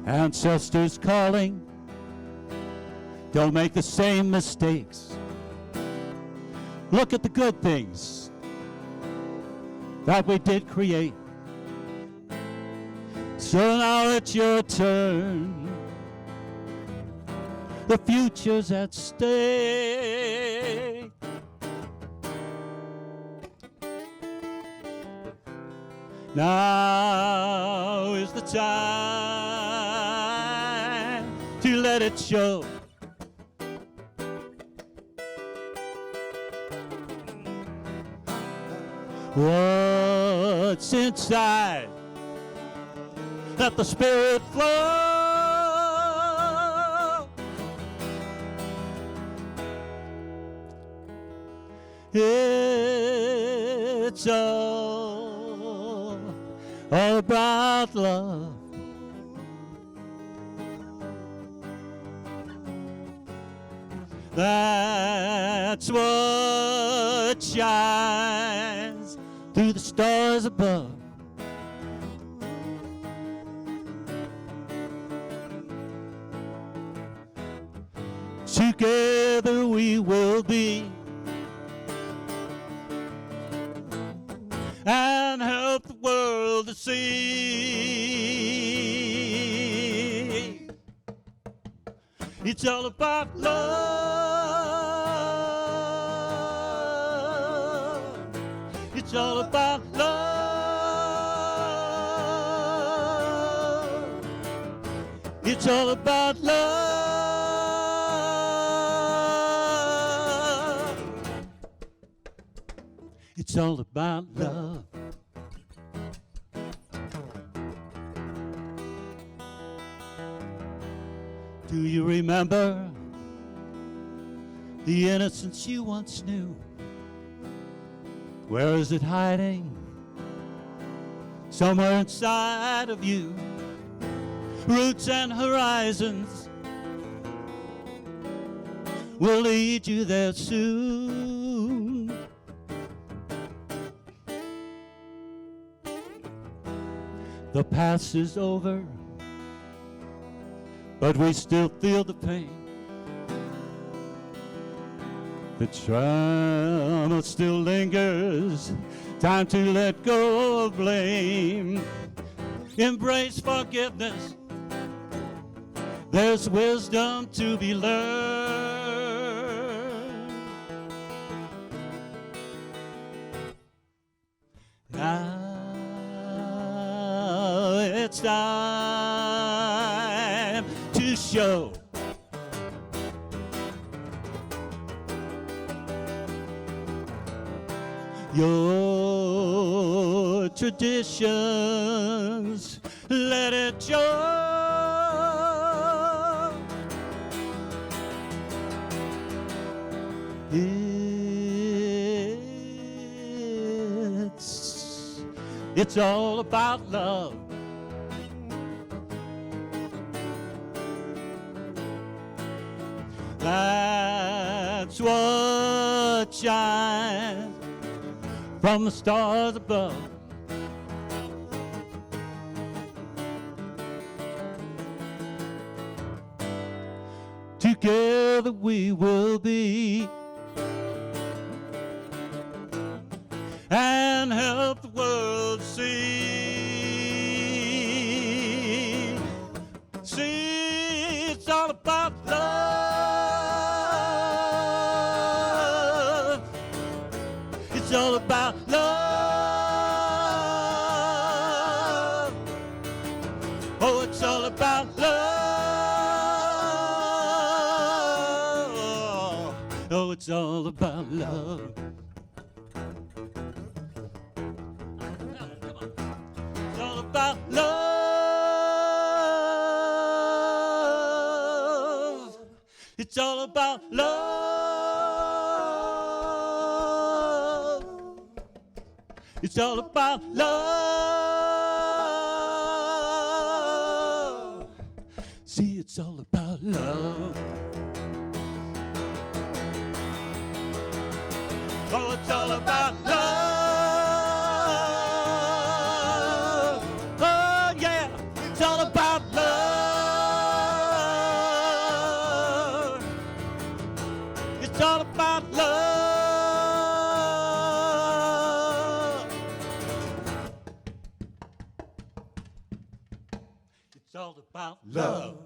Ancestors calling, don't make the same mistakes. Look at the good things that we did create. So now it's your turn. The future's at stake. Now is the time to let it show. What's inside? Let the Spirit flow. It's all about love. That's what shines through the stars above. Together we will be and help the world to see. It's all about love. It's all about love. It's all about love. It's all about love. Do you remember the innocence you once knew? Where is it hiding? Somewhere inside of you. Roots and horizons will lead you there soon. The past is over, but we still feel the pain. The trauma still lingers. Time to let go of blame. Embrace forgiveness. There's wisdom to be learned. Now it's time to show your traditions. Let it show. It's all about love. That's what shines from the stars above. Together we will be and help the world see. See, it's all about love. It's all about love. Oh, it's all about love. Oh, it's all about love. About love. It's all about love. It's all about love. See, it's all about love. Oh, it's all about love. It's all about love. It's all about love. It's all about love.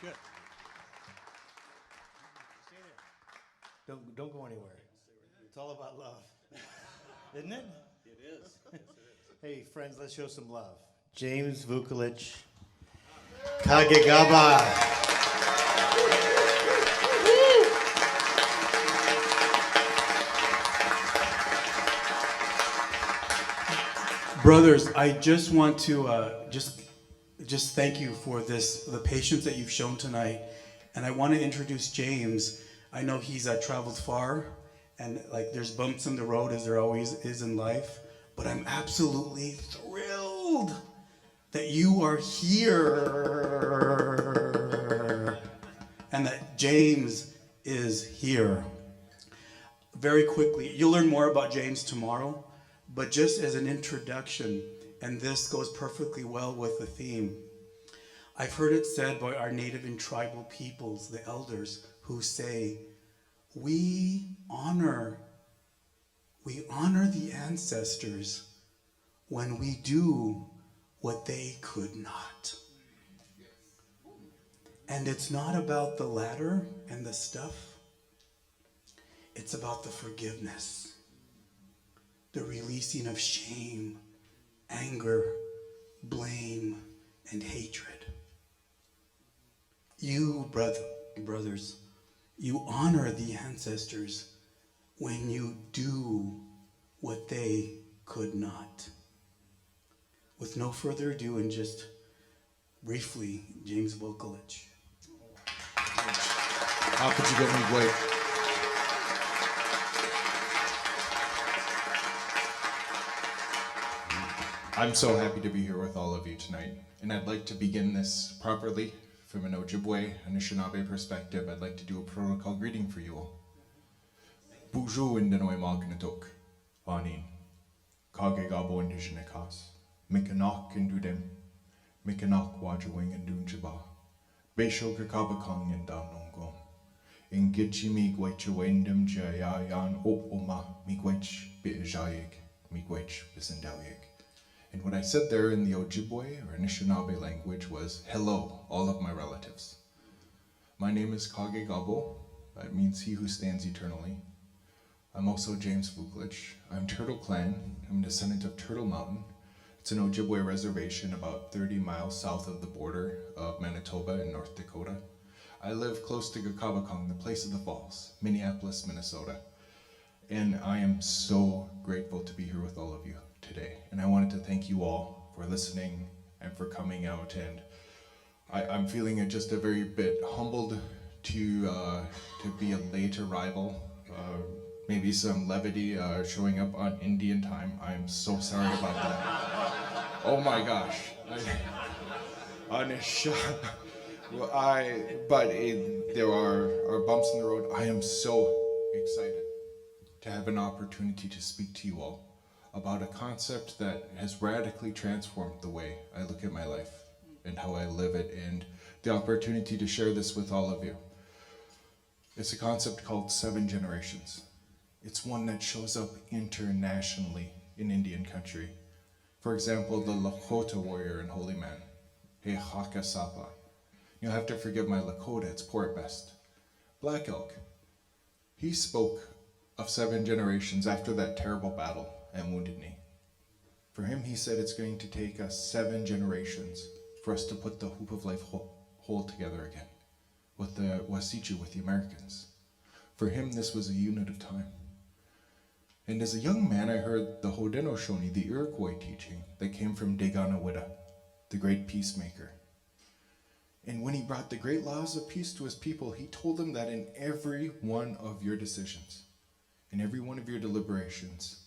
Good. Don't go anywhere. It's all about love. Isn't it? It is. Hey, friends, let's show some love. James Vukolich, Kagegaba. Brothers, I just want to just thank you for the patience that you've shown tonight, and I want to introduce James. I know he's traveled far, and like there's bumps in the road as there always is in life, but I'm absolutely thrilled that you are here and that James is here. Very quickly, you'll learn more about James tomorrow, but just as an introduction, and this goes perfectly well with the theme, I've heard it said by our native and tribal peoples, the elders, who say, we honor the ancestors when we do what they could not. And it's not about the ladder and the stuff. It's about the forgiveness, the releasing of shame, anger, blame, and hatred. You, brothers, you honor the ancestors when you do what they could not. With no further ado, and just briefly, James Vukolich. How could you get me great? I'm so happy to be here with all of you tonight, and I'd like to begin this properly from an Ojibwe, Anishinaabe perspective. I'd like to do a protocol greeting for you all. Bonjour indanoy magnatok, vanin, kage gabo indijinikas, mikanak indudem, mikanak wajawing indunjaba, besho kakabakang indanongom, ingichi migwech wendem jayayan opoma migwech bijayig, migwech bisendawyig. And what I said there in the Ojibwe or Anishinaabe language was, hello, all of my relatives. My name is Kage Gabo. That means he who stands eternally. I'm also James Vukolich. I'm Turtle Clan. I'm a descendant of Turtle Mountain. It's an Ojibwe reservation about 30 miles south of the border of Manitoba and North Dakota. I live close to Gakabakong, the place of the falls, Minneapolis, Minnesota. And I am so grateful to be here with all of you today. And I wanted to thank you all for listening and for coming out. And I'm feeling just a very bit humbled to be a late arrival. Maybe some levity showing up on Indian time. I'm so sorry about that. Oh my gosh. There are bumps in the road. I am so excited to have an opportunity to speak to you all about a concept that has radically transformed the way I look at my life and how I live it, and the opportunity to share this with all of you. It's a concept called 7 generations. It's one that shows up internationally in Indian country. For example, the Lakota warrior and holy man, He Haka Sapa. You'll have to forgive my Lakota, it's poor at best. Black Elk. He spoke of 7 generations after that terrible battle at Wounded Knee. For him, he said it's going to take us 7 generations for us to put the Hoop of Life whole together again with the Wasichu, with the Americans. For him, this was a unit of time. And as a young man, I heard the Haudenosaunee, the Iroquois teaching that came from Deganawida, the great peacemaker. And when he brought the great laws of peace to his people, he told them that in every one of your decisions, in every one of your deliberations,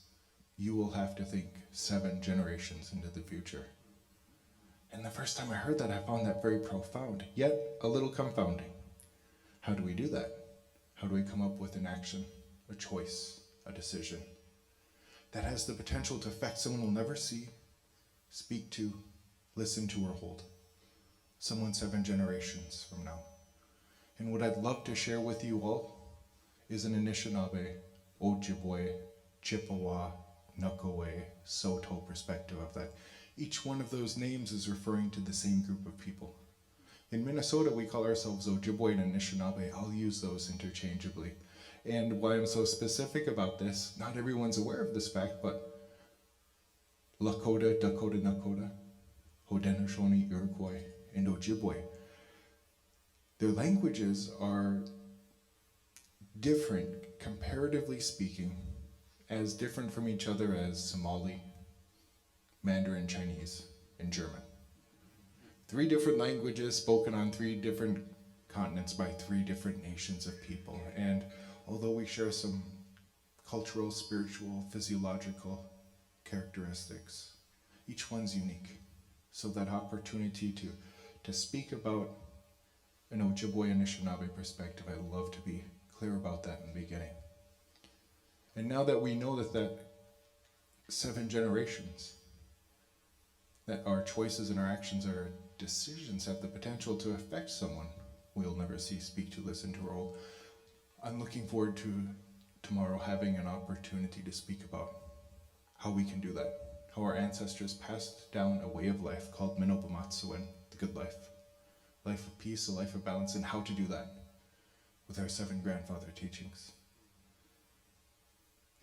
you will have to think 7 generations into the future. And the first time I heard that, I found that very profound, yet a little confounding. How do we do that? How do we come up with an action, a choice, a decision that has the potential to affect someone we'll never see, speak to, listen to, or hold? Someone 7 generations from now. And what I'd love to share with you all is an Anishinaabe, Ojibwe, Chippewa, Nukawe, Saulteaux perspective of that. Each one of those names is referring to the same group of people. In Minnesota, we call ourselves Ojibwe and Anishinaabe. I'll use those interchangeably. And why I'm so specific about this, not everyone's aware of this fact, but Lakota, Dakota, Nakota, Haudenosaunee, Iroquois, and Ojibwe, their languages are different, comparatively speaking, as different from each other as Somali, Mandarin Chinese, and German. 3 different languages spoken on 3 different continents by 3 different nations of people. And although we share some cultural, spiritual, physiological characteristics, each one's unique. So that opportunity to speak about an Ojibwe Anishinaabe perspective, I'd love to be clear about that in the beginning. And now that we know that 7 generations, that our choices and our actions, our decisions have the potential to affect someone we'll never see, speak to, listen to, or hold, I'm looking forward to tomorrow having an opportunity to speak about how we can do that, how our ancestors passed down a way of life called Minobumatsuwen, the good life, life of peace, a life of balance, and how to do that with our 7 grandfather teachings.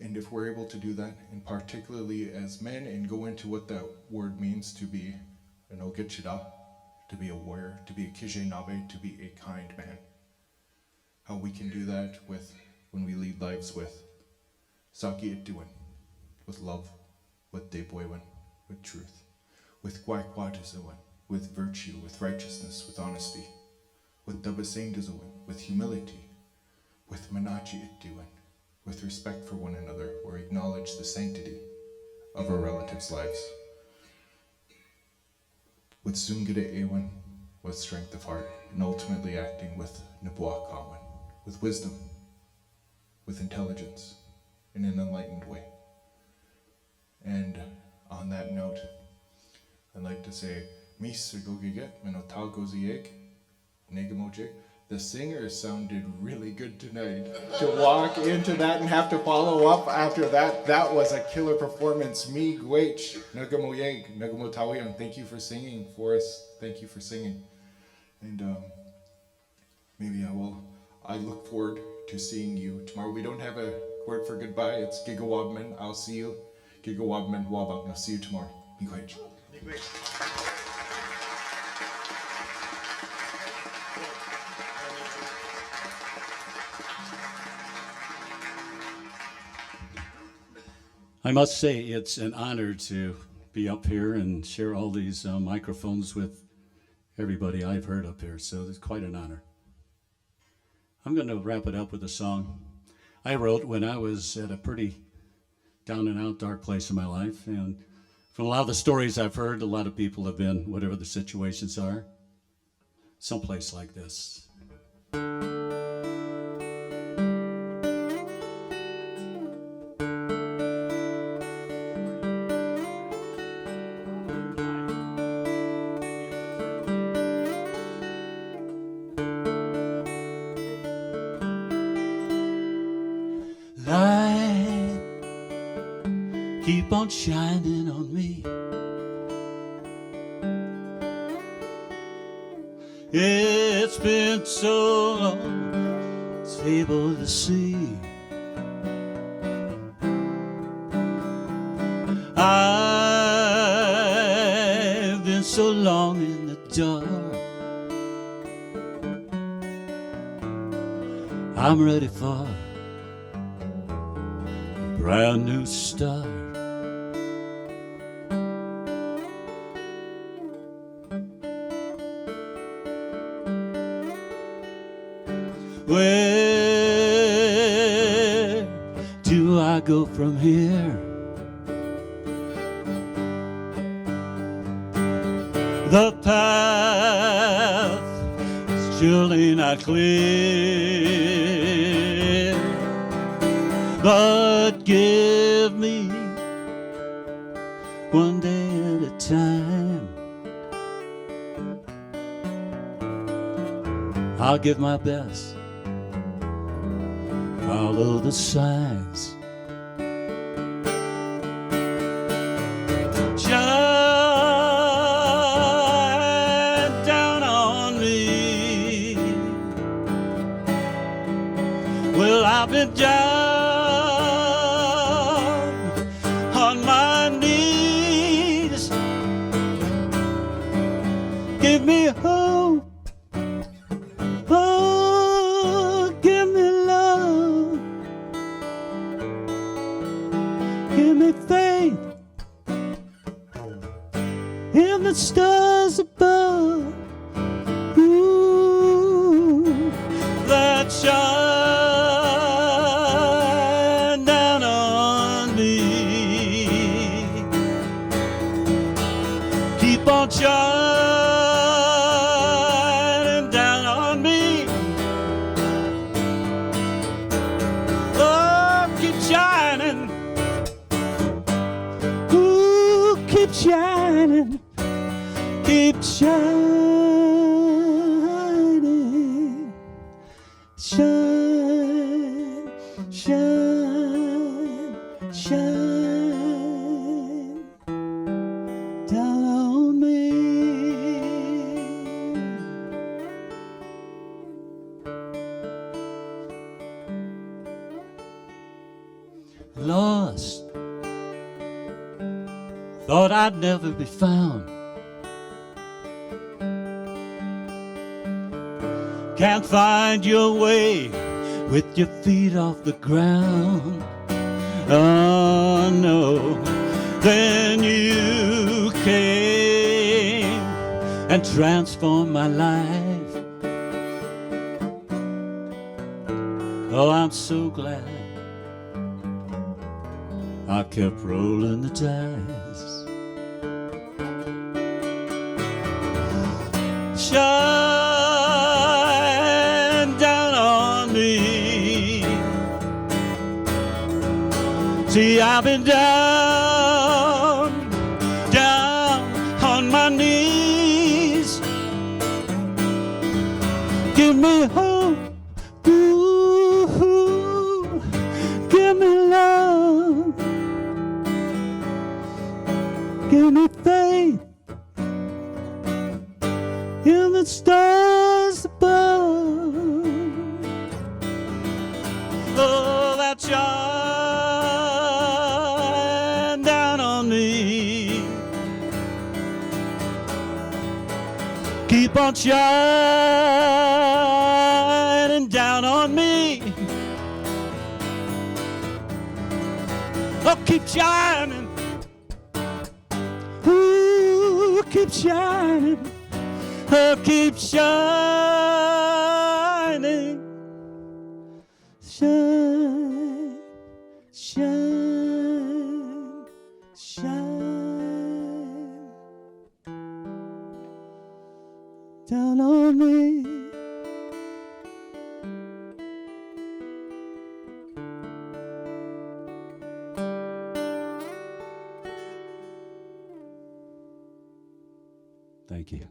And if we're able to do that, and particularly as men, and go into what that word means to be an ogechida, to be a warrior, to be a kijenabe, to be a kind man, how we can do that with when we lead lives with saki ituan, with love, with depoiwan, with truth, with guaiquatizawan, with virtue, with righteousness, with honesty, with dabasaindazawan, with humility, with manachi ituan, with respect for one another, or acknowledge the sanctity of our relatives' lives. With Sungada Ewan, with strength of heart, and ultimately acting with Nabuak Kawan, with wisdom, with intelligence, in an enlightened way. And on that note, I'd like to say, Mis Gogiget, Minotal Gozieg, Negamojik. The singer sounded really good tonight. To walk into that and have to follow up after that, that was a killer performance. Mi Gwech, Nagamoyeg, Nagamotawian, thank you for singing for us. Thank you for singing. And maybe I look forward to seeing you tomorrow. We don't have a word for goodbye. It's Gigawabman. I'll see you. Gigawabman Wabang. I'll see you tomorrow. Mi Gwech. I must say it's an honor to be up here and share all these microphones with everybody I've heard up here, so it's quite an honor. I'm going to wrap it up with a song I wrote when I was at a pretty down and out dark place in my life, and from a lot of the stories I've heard, a lot of people have been, whatever the situations are, someplace like this. Light, keep on shining on me. It's been so long, it's able to see. I've been so long in the dark. I'm ready for a brand new start. Where do I go from here? The path is surely not clear, but give me one day at a time. I'll give my best, follow the signs. Shine down on me. Well, I've been down on my knees. Give me hope. Oh, give me love. Give me faith in the stars above. Ooh, that shine down on me. Keep on shining down on me. Oh, keep shining. Ooh, keep shining. Keep shining. Shine, shine, shine down on me. lost. Thought I'd never be found. Can't find your way with your feet off the ground. Oh no, then you came and transformed my life. Oh, I'm so glad I kept rolling the dice. Shine down on me. See, I've been down on my knees. Give me hope, ooh, give me love, give me faith in the stars above. Oh, that shine down on me. Keep on shining down on me. Oh, keep shining. Ooh, keep shining. Oh, keep shining. Shine, shine, shine down on me. Thank you.